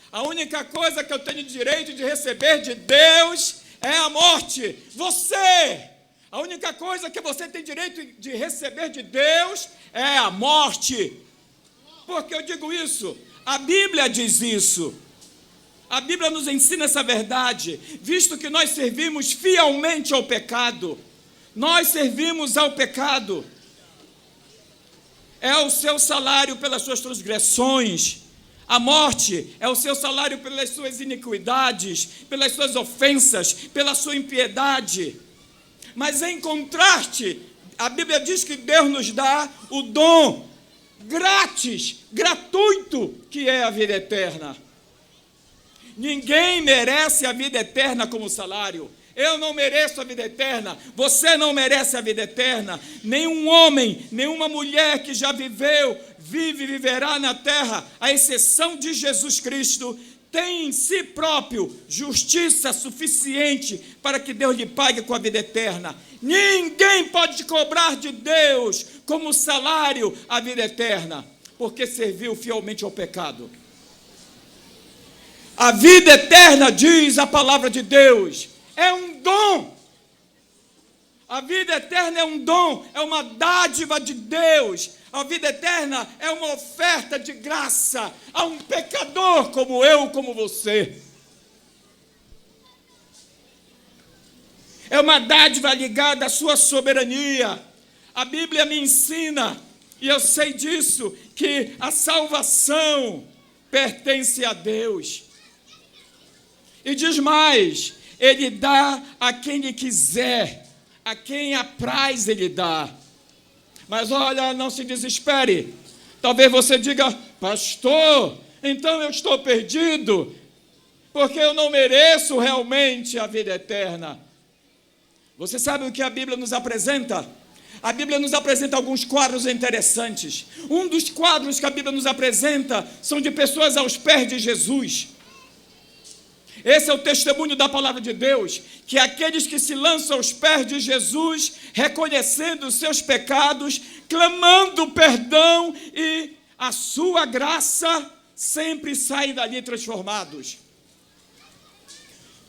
A única coisa que eu tenho direito de receber de Deus é a morte. Você, a única coisa que você tem direito de receber de Deus é a morte. Por que eu digo isso? A Bíblia diz isso. A Bíblia nos ensina essa verdade, visto que nós servimos fielmente ao pecado. Nós servimos ao pecado. É o seu salário pelas suas transgressões. A morte é o seu salário pelas suas iniquidades, pelas suas ofensas, pela sua impiedade. Mas em contraste, a Bíblia diz que Deus nos dá o dom grátis, gratuito, que é a vida eterna. Ninguém merece a vida eterna como salário. Eu não mereço a vida eterna, você não merece a vida eterna. Nenhum homem, nenhuma mulher que já viveu, vive e viverá na terra, à exceção de Jesus Cristo, tem em si próprio justiça suficiente para que Deus lhe pague com a vida eterna. Ninguém pode cobrar de Deus como salário a vida eterna, porque serviu fielmente ao pecado. A vida eterna, diz a palavra de Deus, é um dom. A vida eterna é um dom, é uma dádiva de Deus. A vida eterna é uma oferta de graça a um pecador como eu, como você. É uma dádiva ligada à sua soberania. A Bíblia me ensina, e eu sei disso, que a salvação pertence a Deus. E diz mais, Ele dá a quem Ele quiser, a quem apraz Ele dá. Mas olha, não se desespere. Talvez você diga, pastor, então eu estou perdido, porque eu não mereço realmente a vida eterna. Você sabe o que a Bíblia nos apresenta? A Bíblia nos apresenta alguns quadros interessantes. Um dos quadros que a Bíblia nos apresenta são de pessoas aos pés de Jesus. Esse é o testemunho da palavra de Deus, que aqueles que se lançam aos pés de Jesus, reconhecendo os seus pecados, clamando perdão e a sua graça, sempre saem dali transformados.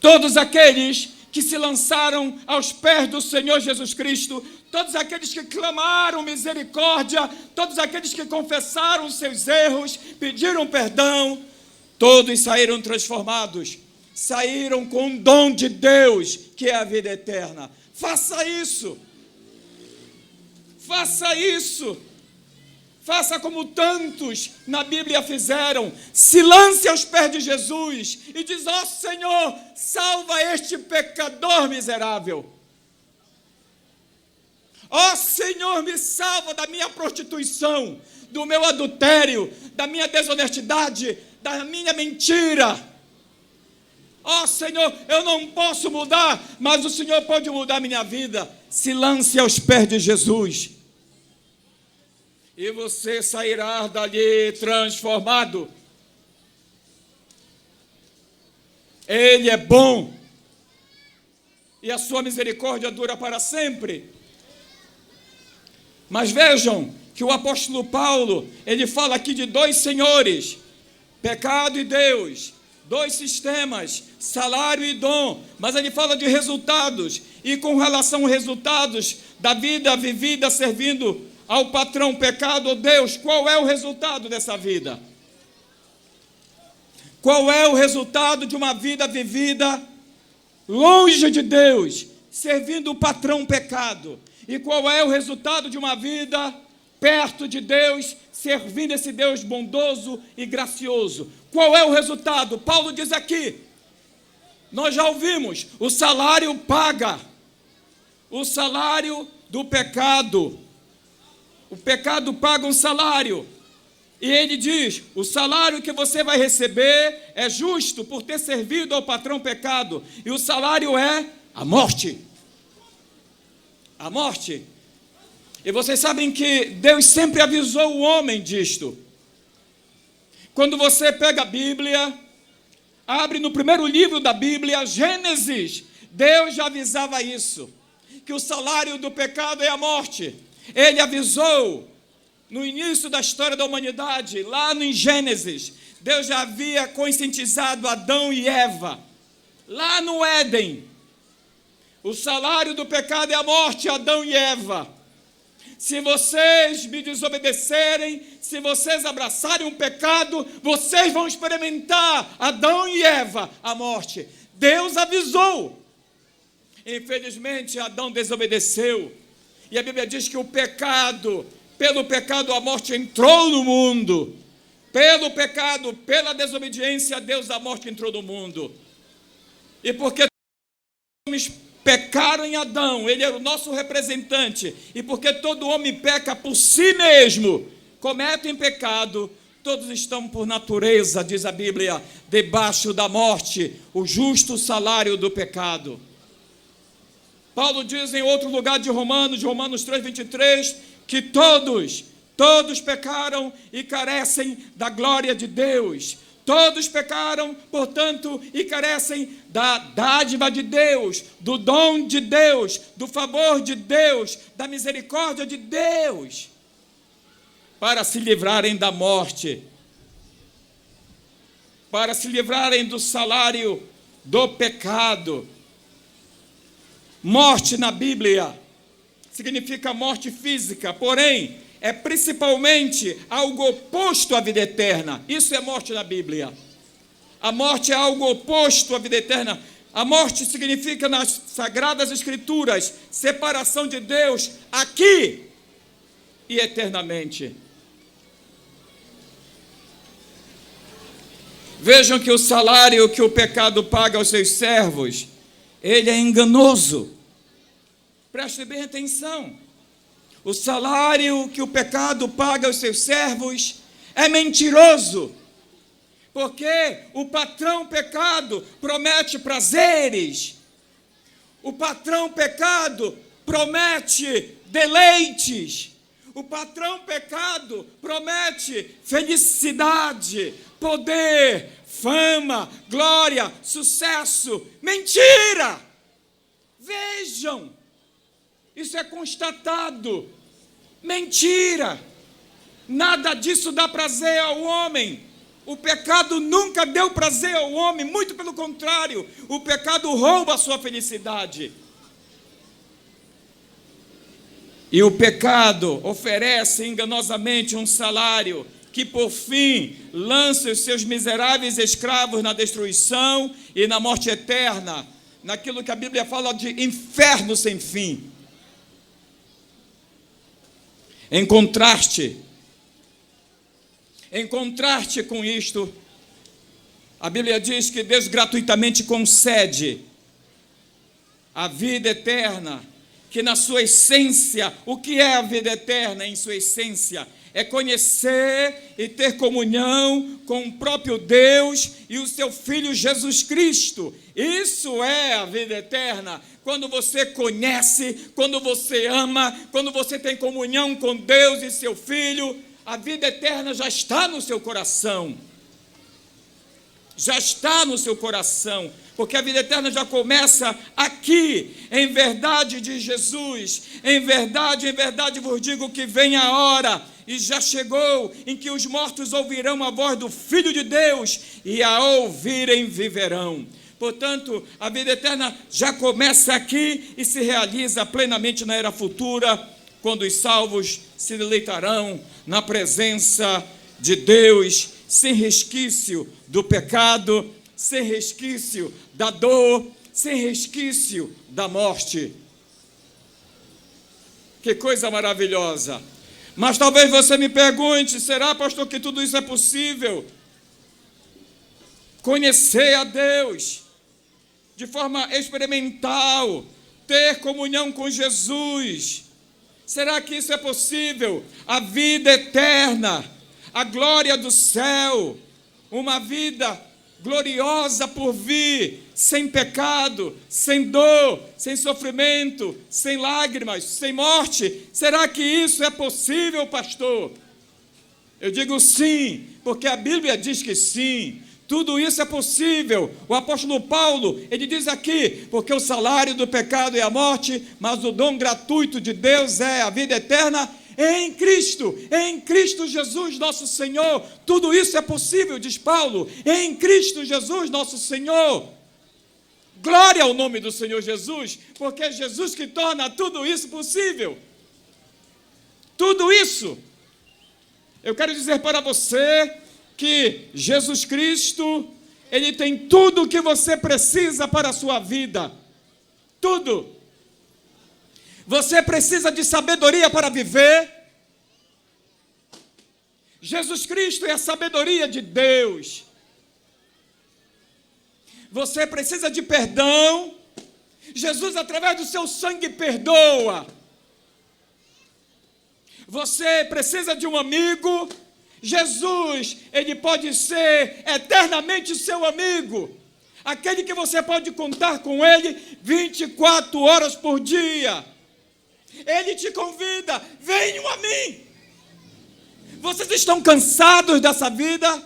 Todos aqueles que se lançaram aos pés do Senhor Jesus Cristo, todos aqueles que clamaram misericórdia, todos aqueles que confessaram seus erros, pediram perdão, todos saíram transformados, saíram com o dom de Deus, que é a vida eterna. Faça isso. Faça isso. Faça como tantos na Bíblia fizeram. Se lance aos pés de Jesus e diz, ó Senhor, salva este pecador miserável. Ó Senhor, me salva da minha prostituição, do meu adultério, da minha desonestidade, da minha mentira. Ó Senhor, eu não posso mudar, mas o Senhor pode mudar a minha vida. Se lance aos pés de Jesus. E você sairá dali transformado. Ele é bom. E a sua misericórdia dura para sempre. Mas vejam que o apóstolo Paulo, ele fala aqui de dois senhores, pecado e Deus, dois sistemas, salário e dom, mas ele fala de resultados, e com relação aos resultados da vida vivida servindo ao patrão pecado ou Deus, qual é o resultado dessa vida? Qual é o resultado de uma vida vivida longe de Deus, servindo o patrão pecado? E qual é o resultado de uma vida perto de Deus, servindo esse Deus bondoso e gracioso? Qual é o resultado? Paulo diz aqui, nós já ouvimos, o salário paga, o salário do pecado. O pecado paga um salário. E ele diz, o salário que você vai receber é justo por ter servido ao patrão pecado. E o salário é a morte. A morte. E vocês sabem que Deus sempre avisou o homem disto. Quando você pega a Bíblia, abre no primeiro livro da Bíblia, Gênesis, Deus já avisava isso, que o salário do pecado é a morte. Ele avisou no início da história da humanidade, lá no Gênesis, Deus já havia conscientizado Adão e Eva, lá no Éden. O salário do pecado é a morte, Adão e Eva. Se vocês me desobedecerem, se vocês abraçarem o pecado, vocês vão experimentar, Adão e Eva, a morte. Deus avisou. Infelizmente, Adão desobedeceu. E a Bíblia diz que o pecado, pelo pecado a morte entrou no mundo. Pelo pecado, pela desobediência, Deus a morte entrou no mundo. E porque os homens pecaram em Adão, ele era o nosso representante. E porque todo homem peca por si mesmo, cometem pecado, todos estão por natureza, diz a Bíblia, debaixo da morte, o justo salário do pecado. Paulo diz em outro lugar de Romanos 3:23, que todos pecaram e carecem da glória de Deus. Todos pecaram, portanto, e carecem da dádiva de Deus, do dom de Deus, do favor de Deus, da misericórdia de Deus, para se livrarem da morte, para se livrarem do salário do pecado. Morte na Bíblia significa morte física, porém, é principalmente algo oposto à vida eterna. Isso é morte na Bíblia. A morte é algo oposto à vida eterna. A morte significa, nas Sagradas Escrituras, separação de Deus aqui e eternamente. Vejam que o salário que o pecado paga aos seus servos, ele é enganoso. Preste bem atenção. O salário que o pecado paga aos seus servos é mentiroso. Porque o patrão pecado promete prazeres. O patrão pecado promete deleites. O patrão pecado promete felicidade, poder, fama, glória, sucesso. Mentira! Vejam, isso é constatado. Mentira! Nada disso dá prazer ao homem. O pecado nunca deu prazer ao homem, muito pelo contrário, o pecado rouba a sua felicidade. E o pecado oferece enganosamente um salário que, por fim, lança os seus miseráveis escravos na destruição e na morte eterna, naquilo que a Bíblia fala de inferno sem fim. Em contraste com isto, a Bíblia diz que Deus gratuitamente concede a vida eterna, que na sua essência, o que é a vida eterna em sua essência? É conhecer e ter comunhão com o próprio Deus e o seu Filho Jesus Cristo. Isso é a vida eterna. Quando você conhece, quando você ama, quando você tem comunhão com Deus e seu Filho, a vida eterna já está no seu coração. Já está no seu coração, porque a vida eterna já começa aqui, em verdade de Jesus. Em verdade vos digo que vem a hora, e já chegou, em que os mortos ouvirão a voz do Filho de Deus, e a ouvirem viverão. Portanto, a vida eterna já começa aqui e se realiza plenamente na era futura, quando os salvos se deleitarão na presença de Deus, sem resquício do pecado, sem resquício da dor, sem resquício da morte. Que coisa maravilhosa! Mas talvez você me pergunte, será, pastor, que tudo isso é possível? Conhecer a Deus de forma experimental, ter comunhão com Jesus. Será que isso é possível? A vida eterna, a glória do céu, uma vida gloriosa por vir, sem pecado, sem dor, sem sofrimento, sem lágrimas, sem morte. Será que isso é possível, pastor? Eu digo sim, porque a Bíblia diz que sim. Tudo isso é possível. O apóstolo Paulo, ele diz aqui, porque o salário do pecado é a morte, mas o dom gratuito de Deus é a vida eterna em Cristo Jesus nosso Senhor. Tudo isso é possível, diz Paulo, em Cristo Jesus nosso Senhor. Glória ao nome do Senhor Jesus, porque é Jesus que torna tudo isso possível. Tudo isso. Eu quero dizer para você que Jesus Cristo, Ele tem tudo o que você precisa para a sua vida. Tudo. Você precisa de sabedoria para viver. Jesus Cristo é a sabedoria de Deus. Você precisa de perdão. Jesus, através do seu sangue, perdoa. Você precisa de um amigo. Jesus, Ele pode ser eternamente seu amigo, aquele que você pode contar com Ele 24 horas por dia. Ele te convida, venham a mim. Vocês estão cansados dessa vida,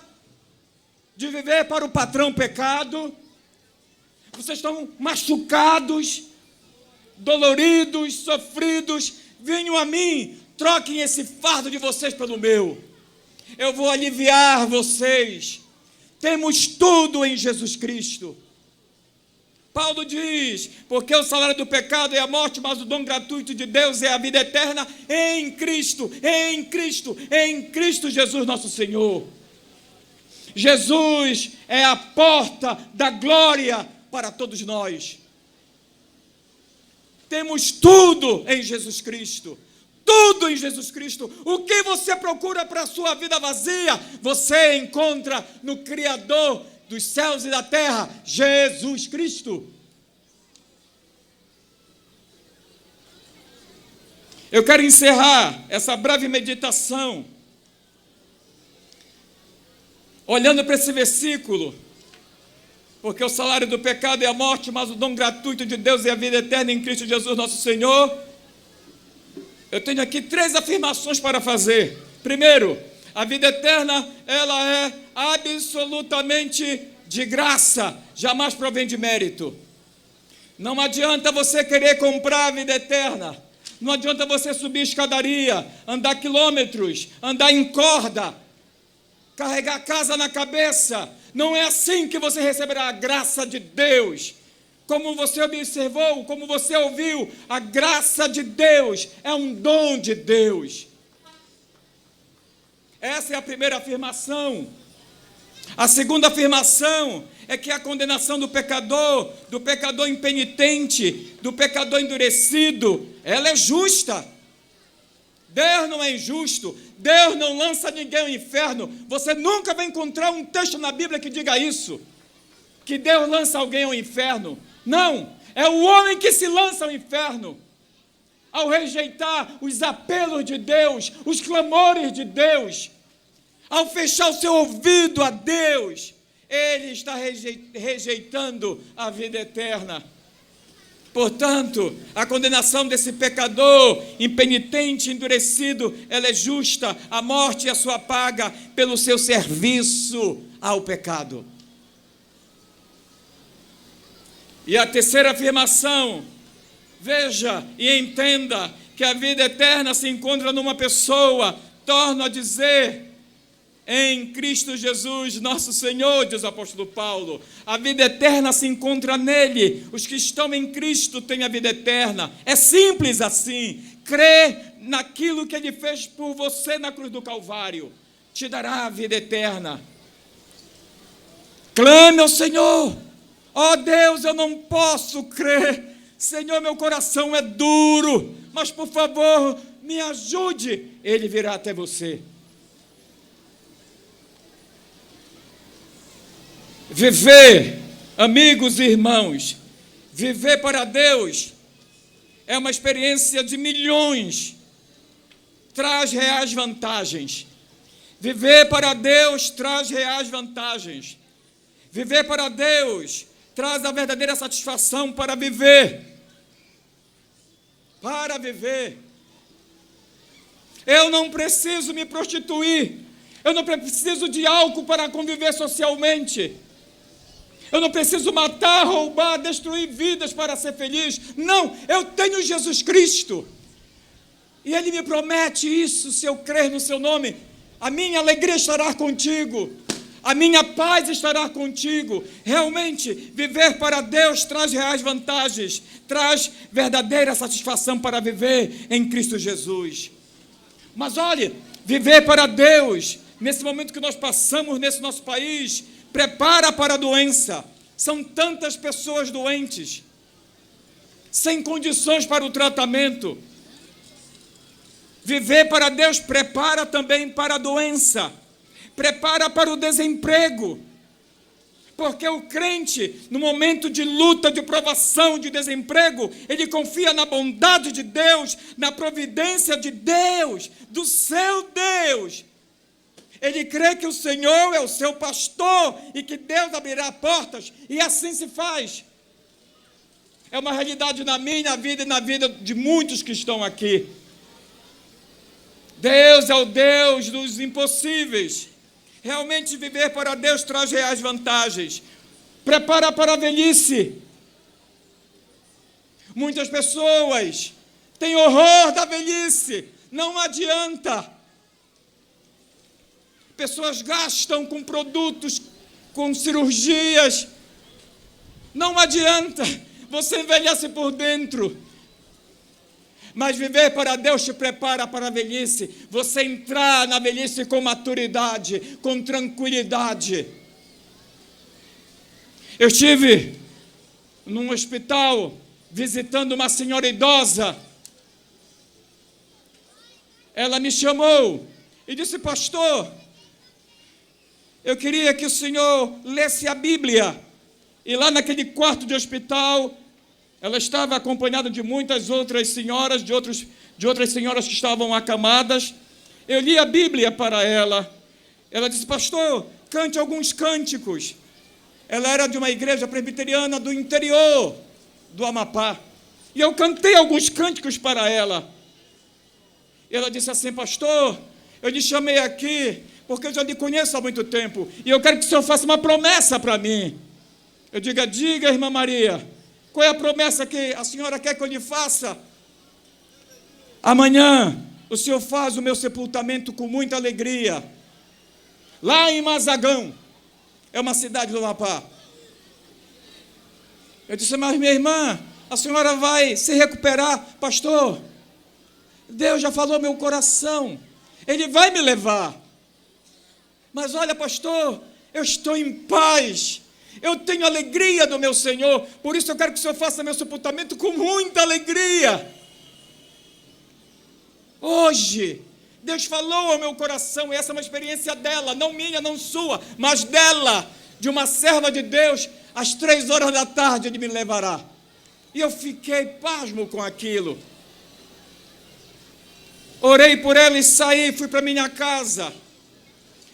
de viver para o patrão pecado? Vocês estão machucados, doloridos, sofridos? Venham a mim, troquem esse fardo de vocês pelo meu. Eu vou aliviar vocês. Temos tudo em Jesus Cristo. Paulo diz, porque o salário do pecado é a morte, mas o dom gratuito de Deus é a vida eterna em Cristo, em Cristo, em Cristo Jesus nosso Senhor. Jesus é a porta da glória para todos nós. Temos tudo em Jesus Cristo. Tudo em Jesus Cristo. O que você procura para a sua vida vazia, você encontra no Criador dos céus e da terra, Jesus Cristo. Eu quero encerrar essa breve meditação olhando para esse versículo, porque o salário do pecado é a morte, mas o dom gratuito de Deus é a vida eterna em Cristo Jesus nosso Senhor. Eu tenho aqui 3 afirmações para fazer. Primeiro, a vida eterna, ela é absolutamente de graça, jamais provém de mérito. Não adianta você querer comprar a vida eterna, não adianta você subir escadaria, andar quilômetros, andar em corda, carregar a casa na cabeça. Não é assim que você receberá a graça de Deus. Como você observou, como você ouviu, a graça de Deus é um dom de Deus. Essa é a primeira afirmação. A segunda afirmação é que a condenação do pecador impenitente, do pecador endurecido, ela é justa. Deus não é injusto, Deus não lança ninguém ao inferno. Você nunca vai encontrar um texto na Bíblia que diga isso, que Deus lança alguém ao inferno. Não, é o homem que se lança ao inferno, ao rejeitar os apelos de Deus, os clamores de Deus, ao fechar o seu ouvido a Deus, ele está rejeitando a vida eterna. Portanto, a condenação desse pecador impenitente, endurecido, ela é justa. A morte é a sua paga pelo seu serviço ao pecado. E a terceira afirmação, veja e entenda que a vida eterna se encontra numa pessoa, torno a dizer, em Cristo Jesus, nosso Senhor, diz o apóstolo Paulo. A vida eterna se encontra nele. Os que estão em Cristo têm a vida eterna. É simples assim. Crê naquilo que ele fez por você na cruz do Calvário, te dará a vida eterna. Clame ao Senhor. Ó Deus, eu não posso crer. Senhor, meu coração é duro, mas por favor, me ajude. Ele virá até você. Viver, amigos e irmãos, viver para Deus é uma experiência de milhões, traz reais vantagens. Viver para Deus traz reais vantagens. Viver para Deus traz a verdadeira satisfação para viver. Para viver. Eu não preciso me prostituir. Eu não preciso de álcool para conviver socialmente. Eu não preciso matar, roubar, destruir vidas para ser feliz. Não, eu tenho Jesus Cristo. E Ele me promete isso, se eu crer no seu nome. A minha alegria estará contigo. A minha paz estará contigo. Realmente, viver para Deus traz reais vantagens. Traz verdadeira satisfação para viver em Cristo Jesus. Mas olhe, viver para Deus, nesse momento que nós passamos nesse nosso país, prepara para a doença. São tantas pessoas doentes, sem condições para o tratamento. Viver para Deus prepara também para a doença, prepara para o desemprego. Porque o crente, no momento de luta, de provação, de desemprego, ele confia na bondade de Deus, na providência de Deus, do seu Deus. Ele crê que o Senhor é o seu pastor e que Deus abrirá portas, e assim se faz. É uma realidade na minha vida e na vida de muitos que estão aqui. Deus é o Deus dos impossíveis. Realmente viver para Deus traz reais vantagens. Prepara para a velhice. Muitas pessoas têm horror da velhice. Não adianta. Pessoas gastam com produtos, com cirurgias, Não adianta, você envelhece por dentro. Mas viver para Deus te prepara para a velhice. Você entrar na velhice com maturidade, com tranquilidade. Eu estive num hospital visitando uma senhora idosa. Ela me chamou e disse: pastor, eu queria que o senhor lesse a Bíblia. E lá naquele quarto de hospital, ela estava acompanhada de muitas outras senhoras, de outras senhoras que estavam acamadas. Eu li a Bíblia para ela. Ela disse: pastor, cante alguns cânticos. Ela era de uma igreja presbiteriana do interior do Amapá. E eu cantei alguns cânticos para ela. E ela disse assim: pastor, eu lhe chamei aqui porque eu já lhe conheço há muito tempo e eu quero que o senhor faça uma promessa para mim. Eu digo: diga, irmã Maria, qual é a promessa que a senhora quer que eu lhe faça? Amanhã o senhor faz o meu sepultamento com muita alegria, lá em Mazagão, é uma cidade do Amapá. Eu disse: mas minha irmã, a senhora vai se recuperar. Pastor, Deus já falou meu coração, Ele vai me levar. Mas olha, pastor, eu estou em paz, eu tenho alegria do meu Senhor, por isso eu quero que o senhor faça meu sepultamento com muita alegria. Hoje, Deus falou ao meu coração, e essa é uma experiência dela, não minha, não sua, mas dela, de uma serva de Deus. Às 3 horas da tarde Ele me levará. E eu fiquei pasmo com aquilo. Orei por ela e saí, fui para minha casa.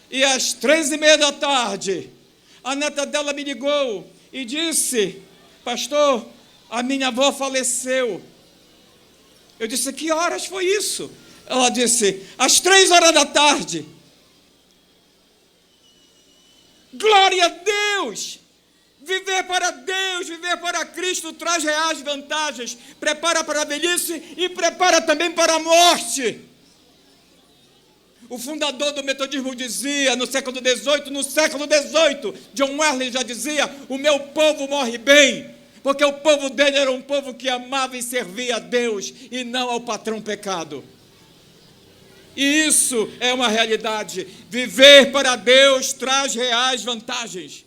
E às 3:30 da tarde, a neta dela me ligou e disse: pastor, a minha avó faleceu. Eu disse: que horas foi isso? Ela disse: às 3 horas da tarde. Glória a Deus! Viver para Deus, viver para Cristo traz reais vantagens. Prepara para a velhice e prepara também para a morte. O fundador do metodismo dizia no século XVIII, John Wesley já dizia: o meu povo morre bem, porque o povo dele era um povo que amava e servia a Deus e não ao patrão pecado. E isso é uma realidade. Viver para Deus traz reais vantagens.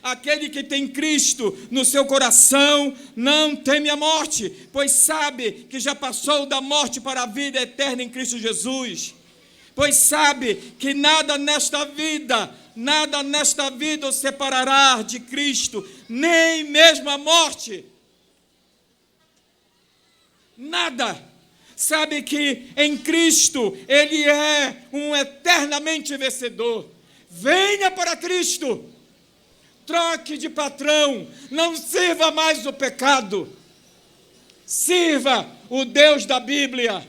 Aquele que tem Cristo no seu coração não teme a morte, pois sabe que já passou da morte para a vida eterna em Cristo Jesus. Pois sabe que nada nesta vida o separará de Cristo, nem mesmo a morte. Nada. Sabe que em Cristo Ele é um eternamente vencedor. Venha para Cristo. Troque de patrão, não sirva mais o pecado, sirva o Deus da Bíblia,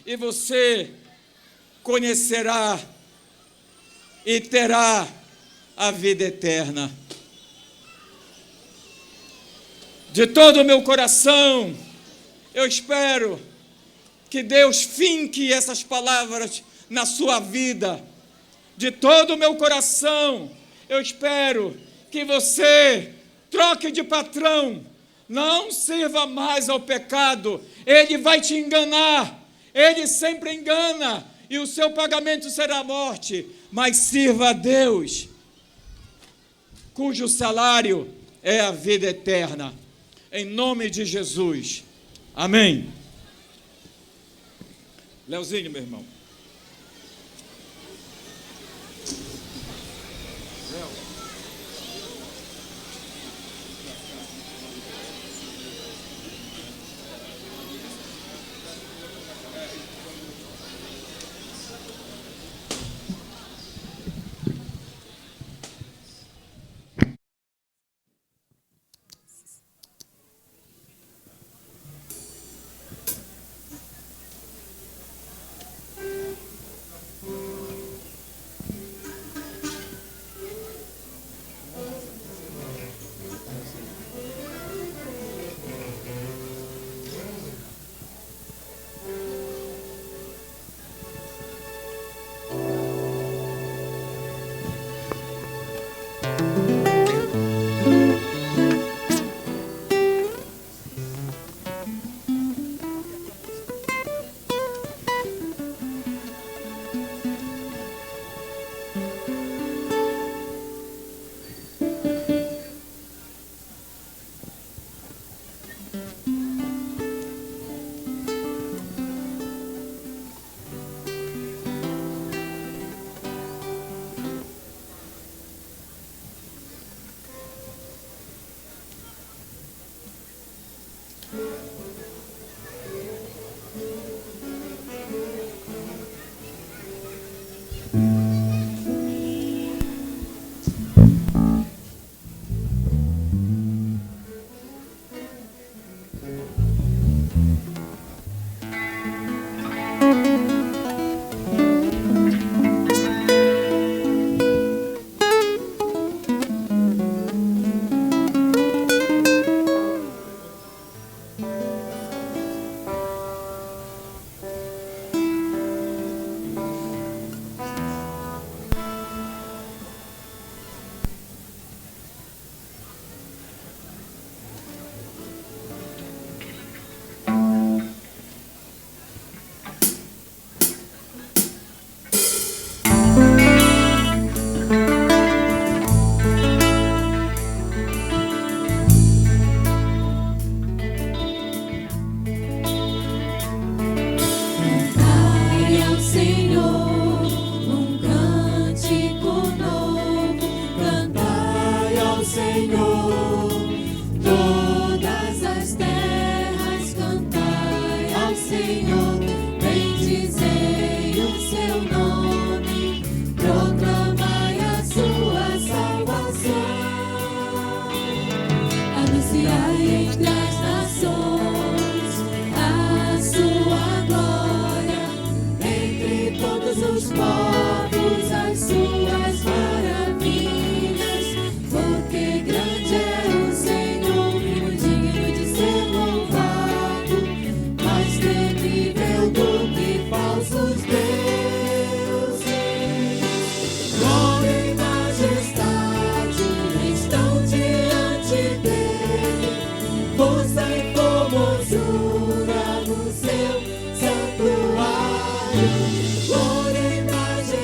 e você conhecerá e terá a vida eterna. De todo o meu coração, eu espero que Deus finque essas palavras na sua vida. De todo o meu coração, eu espero que você troque de patrão, não sirva mais ao pecado. Ele vai te enganar, ele sempre engana, e o seu pagamento será a morte. Mas sirva a Deus, cujo salário é a vida eterna. Em nome de Jesus. Amém. Leozinho, meu irmão. anunciai entre as nações a sua glória, entre todos os povos as suas maravilhas, porque grande é o Senhor e muito digno de ser louvado, mais temível do que falsos deuses. Glória e majestade estão diante dele, força e formosura no seu santuário. Glória e majestade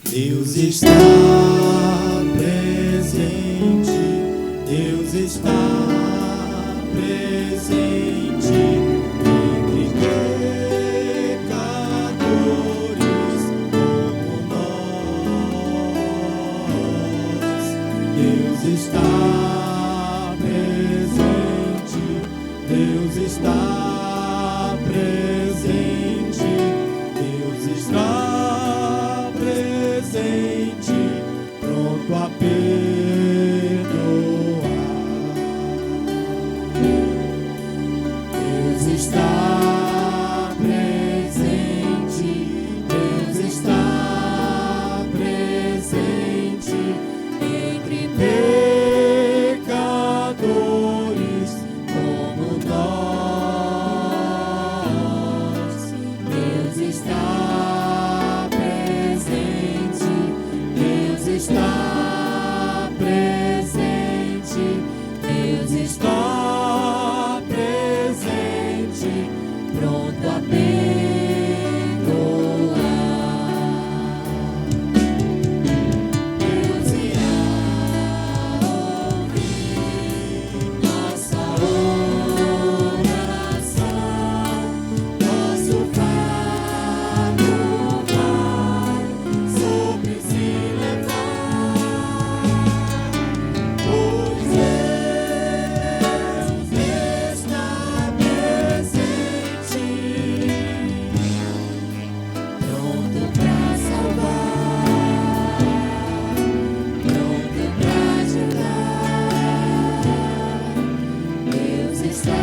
Deus está presente, Deus está presente entre pecadores como nós. Deus está presente, Deus está presente, Deus está presente, pronto a perdoar. Deus está presente, Deus está presente entre pecadores como nós. Deus está presente, Deus está presente, Deus está presente, pronto a perdoar. Deus irá ouvir nossa oração, nosso fardo vai sobre si levar, pois Deus está presente, pronto pra salvar, pronto pra ajudar. Deus está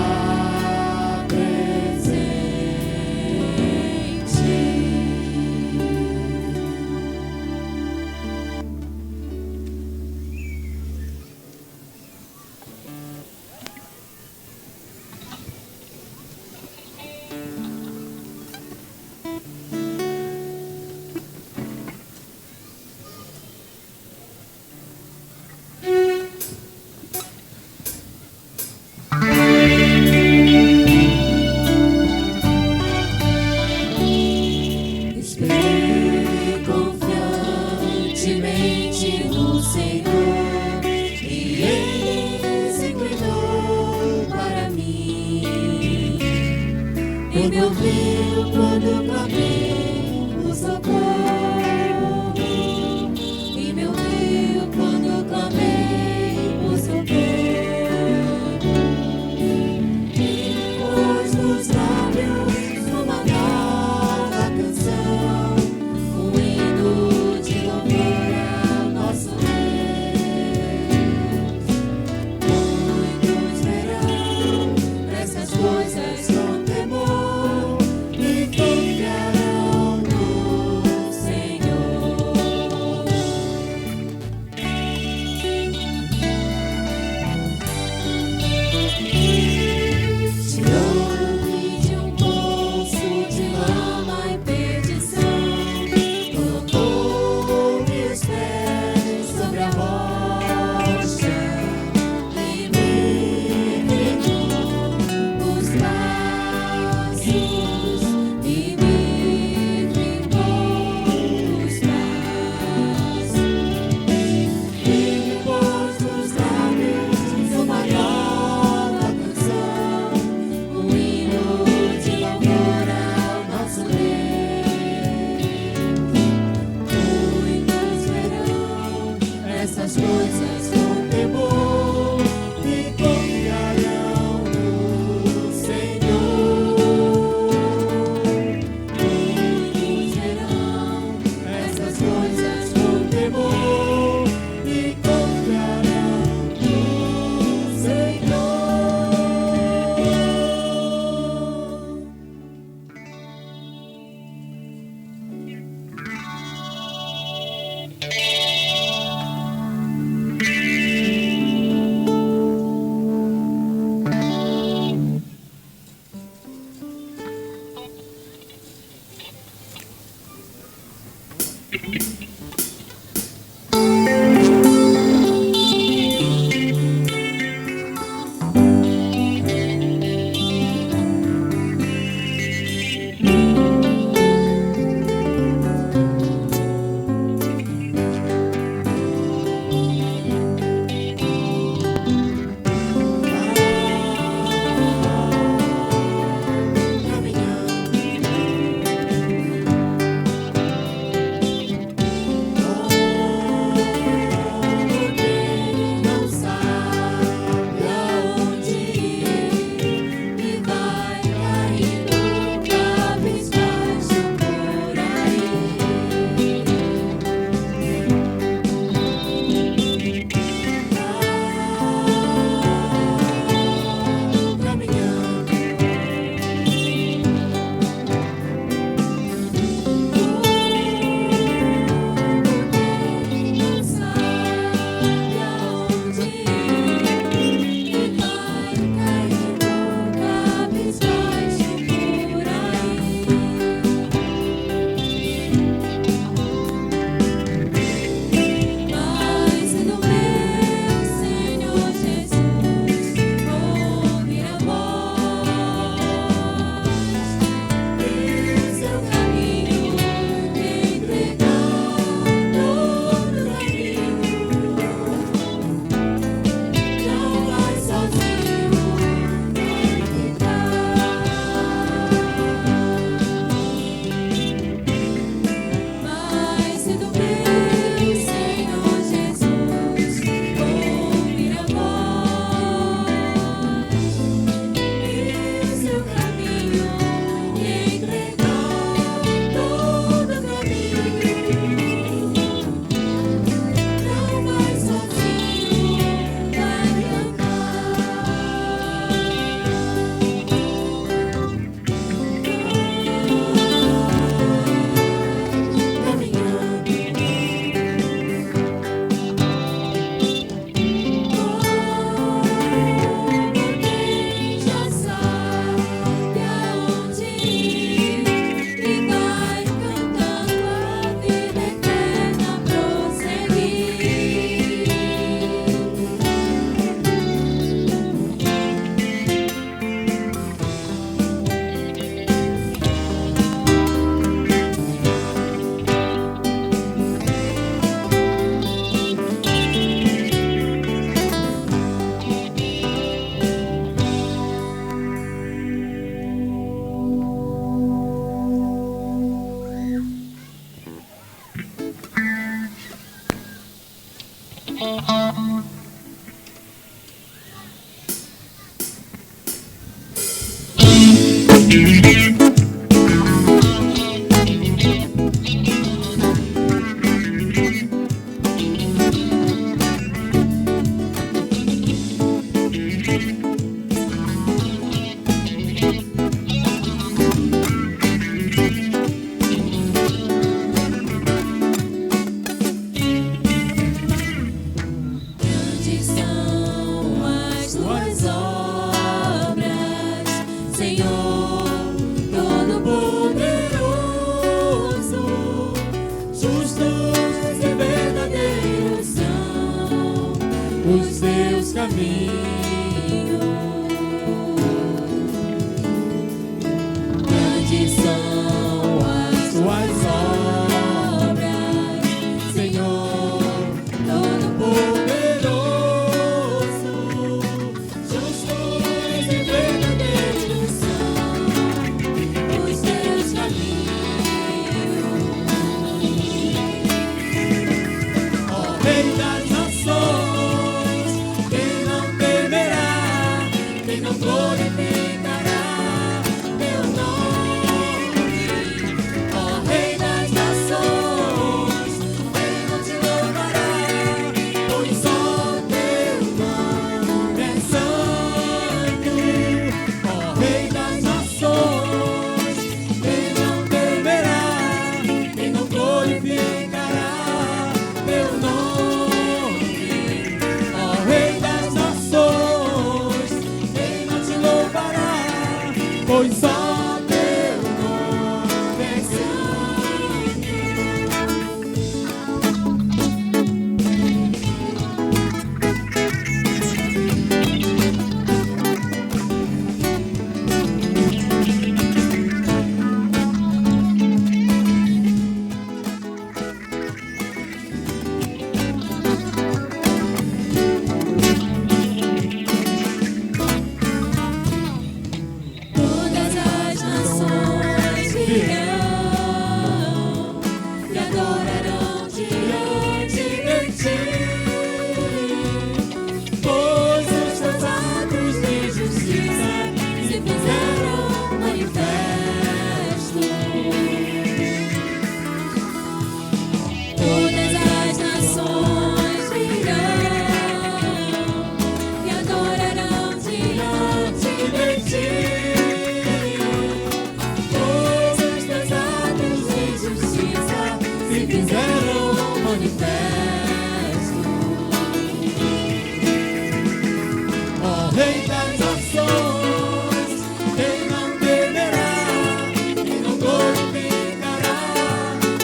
Espere confiantemente no Senhor, e Ele se inclinou para mim. Ele me ouviu quando clamei por socorro, e me ouviu quando clamei por socorro. E pôs nos lábios uma nova canção, um hino de louvor ao nosso Deus. Muitos verão essas coisas com temor e confiarão teus caminhos. Grandes são as tuas obras, Senhor, Todo-Poderoso. Justos e verdadeiros são os teus caminhos. Ó Rei das nações, quem não temerá, quem não glorificará teu nome? Ó Rei das nações, quem não te louvará, pois só teu nome é santo. Ó Rei das nações, quem não temerá, quem não glorificará teu nome? Ó Rei das nações, quem não te louvará, pois só teu nome é Todas as nações virão e adorarão diante de ti, pois os teus atos de justiça se fizeram manifestos. Todas as nações virão e adorarão diante de ti, pois os teus atos de justiça se fizeram manifestos. Ó Rei das nações, quem não temerá, quem não glorificará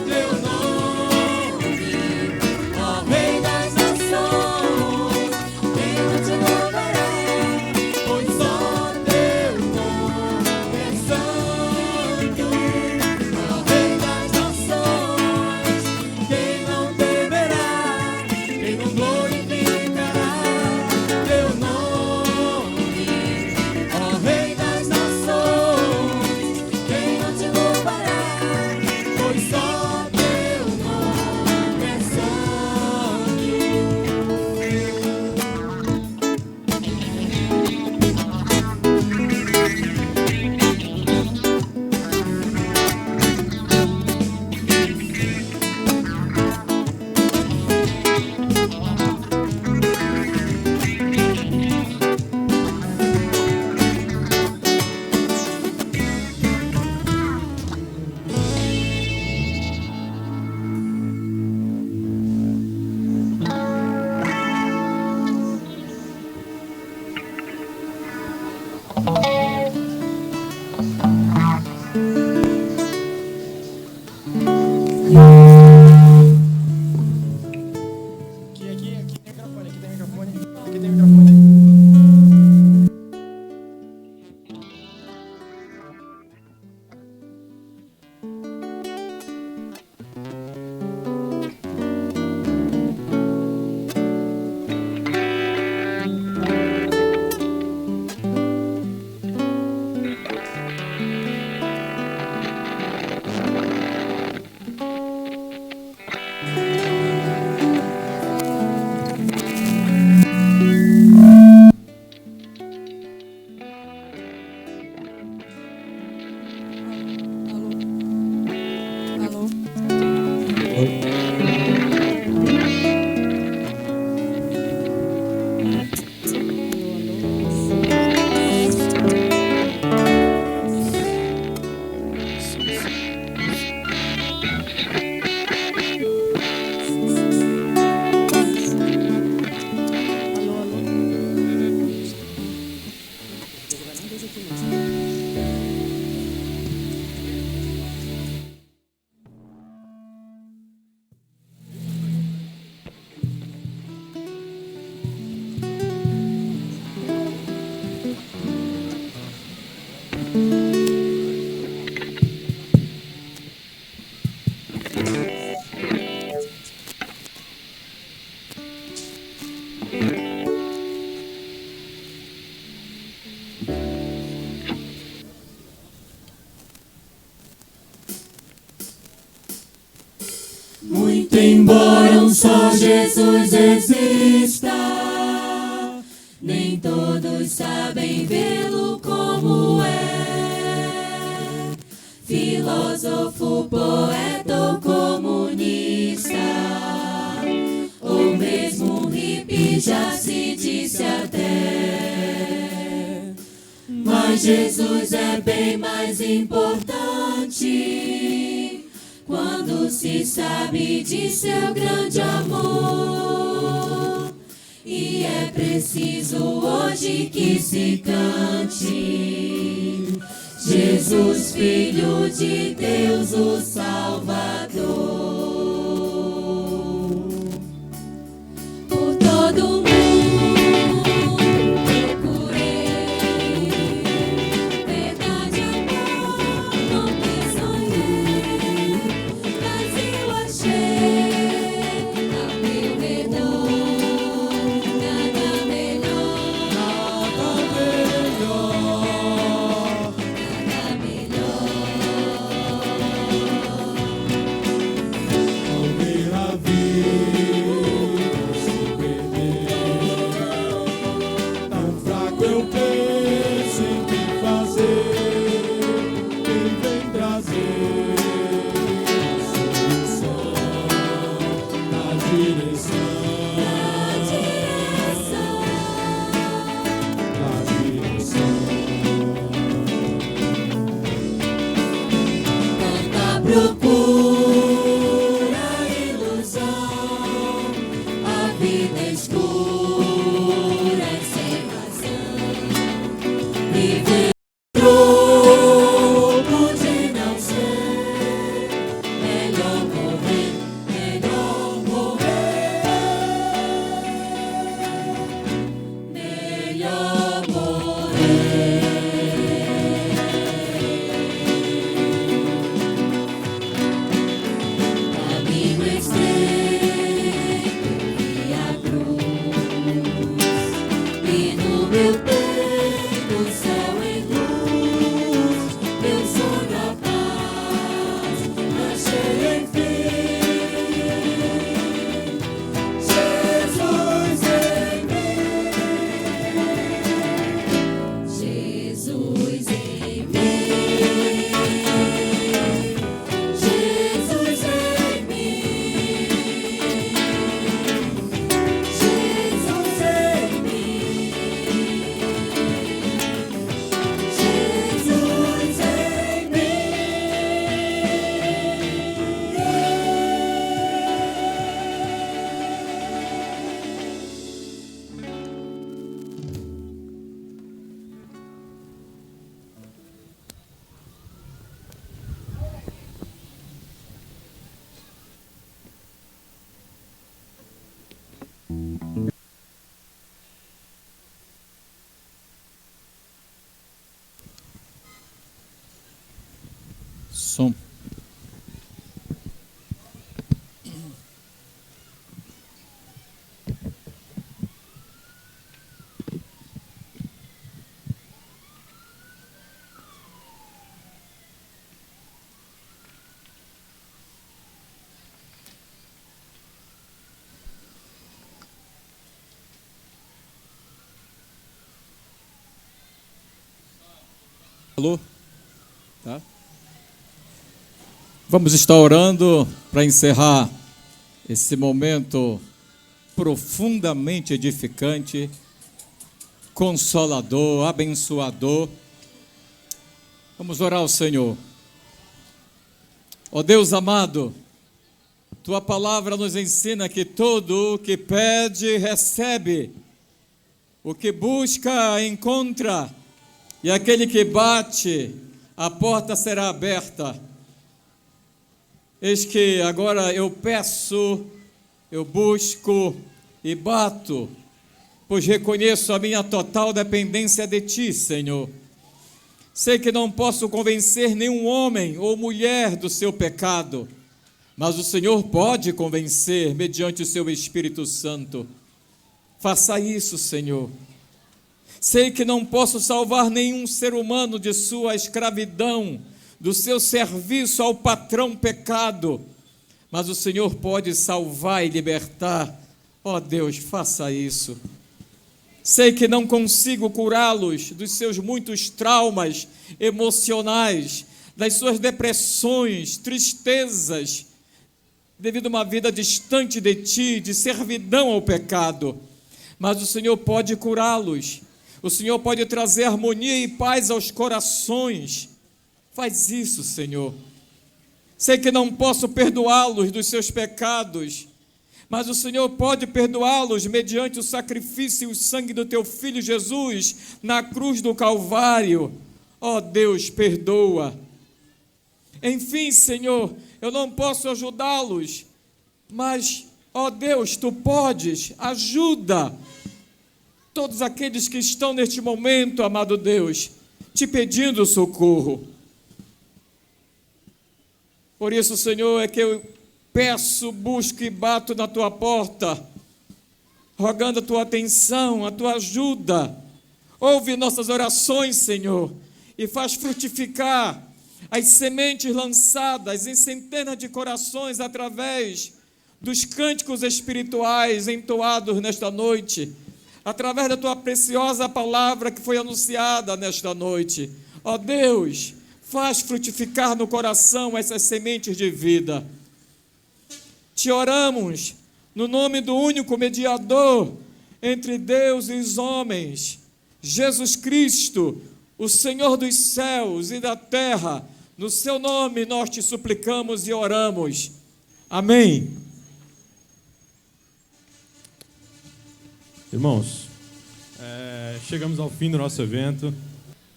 teu nome? Ó Rei das nações, quem não te louvará, pois só teu nome é santo. Ó Rei das nações, quem não temerá, quem não glorificará teu nome? Ó Rei das nações, quem não te louvará, pois só teu nome é embora um só Jesus exista, nem todos sabem vê-lo como é. Filósofo, poeta ou comunista, ou mesmo um hippie, já se disse até. Mas Jesus é bem mais importante quando se sabe de seu grande amor. E é preciso hoje que se cante Jesus, Filho de Deus, o Salvador. Por todo mundo procurei verdade, amor, não que sonhei, mas eu achei ao meu redor nada melhor, nada melhor. Ao ver a vida se perder, tão fraco eu penso em que fazer. Quem vem trazer solução na direção, na direção. Tanta procura, ilusão, a vida escura e sem razão. Viver troco de não ser, melhor morrer, melhor morrer, melhor morrer. Caminho estreito e a cruz, e no meu peito o céu em luz, meu sonho a paz, achei enfim. Jesus em mim, Jesus em mim, Jesus em mim, Jesus em mim, Jesus em mim. Som. Alô? Tá? Vamos estar orando para encerrar esse momento profundamente edificante, consolador, abençoador. Vamos orar ao Senhor. Ó Deus amado, Tua palavra nos ensina que todo o que pede, recebe, o que busca, encontra, e aquele que bate, a porta será aberta. Eis que agora eu peço, eu busco e bato, pois reconheço a minha total dependência de Ti, Senhor. Sei que não posso convencer nenhum homem ou mulher do seu pecado, mas o Senhor pode convencer mediante o Seu Espírito Santo. Faça isso, Senhor. Sei que não posso salvar nenhum ser humano de sua escravidão, do seu serviço ao patrão pecado, mas o Senhor pode salvar e libertar. Ó Deus, faça isso. Sei que não consigo curá-los dos seus muitos traumas emocionais, das suas depressões, tristezas, devido a uma vida distante de Ti, de servidão ao pecado. Mas o Senhor pode curá-los. O Senhor pode trazer harmonia e paz aos corações. Faz isso, Senhor. Sei que não posso perdoá-los dos seus pecados, mas o Senhor pode perdoá-los mediante o sacrifício e o sangue do Teu Filho Jesus na cruz do Calvário. Ó Deus, perdoa. Enfim, Senhor, eu não posso ajudá-los, mas, ó Deus, Tu podes, ajuda todos aqueles que estão neste momento, amado Deus, Te pedindo socorro. Por isso, Senhor, é que eu peço, busco e bato na Tua porta, rogando a Tua atenção, a Tua ajuda. Ouve nossas orações, Senhor, e faz frutificar as sementes lançadas em centenas de corações através dos cânticos espirituais entoados nesta noite, através da Tua preciosa palavra que foi anunciada nesta noite. Ó Deus, faz frutificar no coração essas sementes de vida. Te oramos no nome do único mediador entre Deus e os homens, Jesus Cristo, o Senhor dos céus e da terra. No Seu nome nós Te suplicamos e oramos. Amém. Irmãos, chegamos ao fim do nosso evento,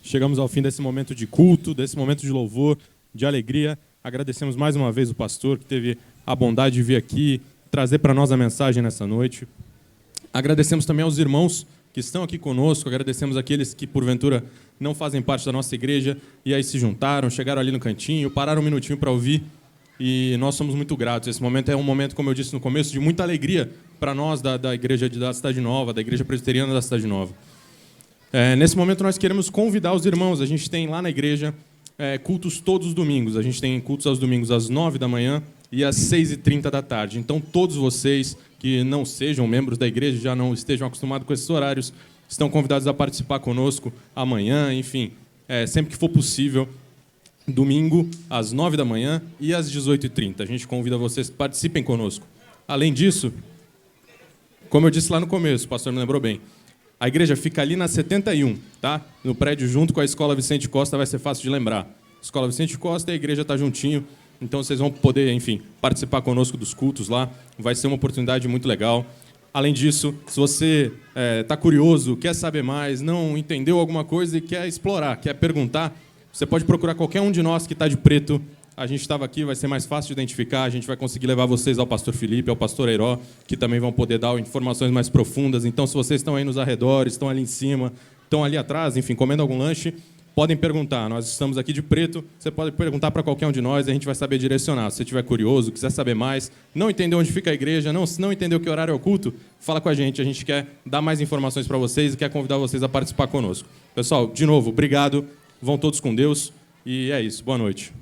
chegamos ao fim desse momento de culto, desse momento de louvor, de alegria. Agradecemos mais uma vez o pastor que teve a bondade de vir aqui trazer para nós a mensagem nessa noite. Agradecemos também aos irmãos que estão aqui conosco, agradecemos aqueles que porventura não fazem parte da nossa igreja e aí se juntaram, chegaram ali no cantinho, pararam um minutinho para ouvir e nós somos muito gratos. Esse momento é um momento, como eu disse no começo, de muita alegria para nós da igreja da Cidade Nova, da igreja presbiteriana da Cidade Nova. Nesse momento nós queremos convidar os irmãos, a gente tem lá na igreja cultos todos os domingos, a gente tem cultos aos domingos às 9 da manhã e às 6h30 da tarde. Então todos vocês que não sejam membros da igreja, já não estejam acostumados com esses horários, estão convidados a participar conosco amanhã, enfim, sempre que for possível, domingo às 9 da manhã e às 18h30. A gente convida vocês que participem conosco. Além disso, como eu disse lá no começo, o pastor me lembrou bem, a igreja fica ali na 71, tá? No prédio junto com a Escola Vicente Costa, vai ser fácil de lembrar. Escola Vicente Costa e a igreja está juntinho, então vocês vão poder, enfim, participar conosco dos cultos lá. Vai ser uma oportunidade muito legal. Além disso, se você está curioso, quer saber mais, não entendeu alguma coisa e quer explorar, quer perguntar, você pode procurar qualquer um de nós que está de preto. A gente estava aqui, vai ser mais fácil de identificar. A gente vai conseguir levar vocês ao pastor Felipe, ao pastor Heiró, que também vão poder dar informações mais profundas. Então, se vocês estão aí nos arredores, estão ali em cima, estão ali atrás, enfim, comendo algum lanche, podem perguntar. Nós estamos aqui de preto, você pode perguntar para qualquer um de nós e a gente vai saber direcionar. Se você estiver curioso, quiser saber mais, não entendeu onde fica a igreja, não entendeu que horário é o culto, fala com a gente quer dar mais informações para vocês e quer convidar vocês a participar conosco. Pessoal, de novo, obrigado, vão todos com Deus e é isso, boa noite.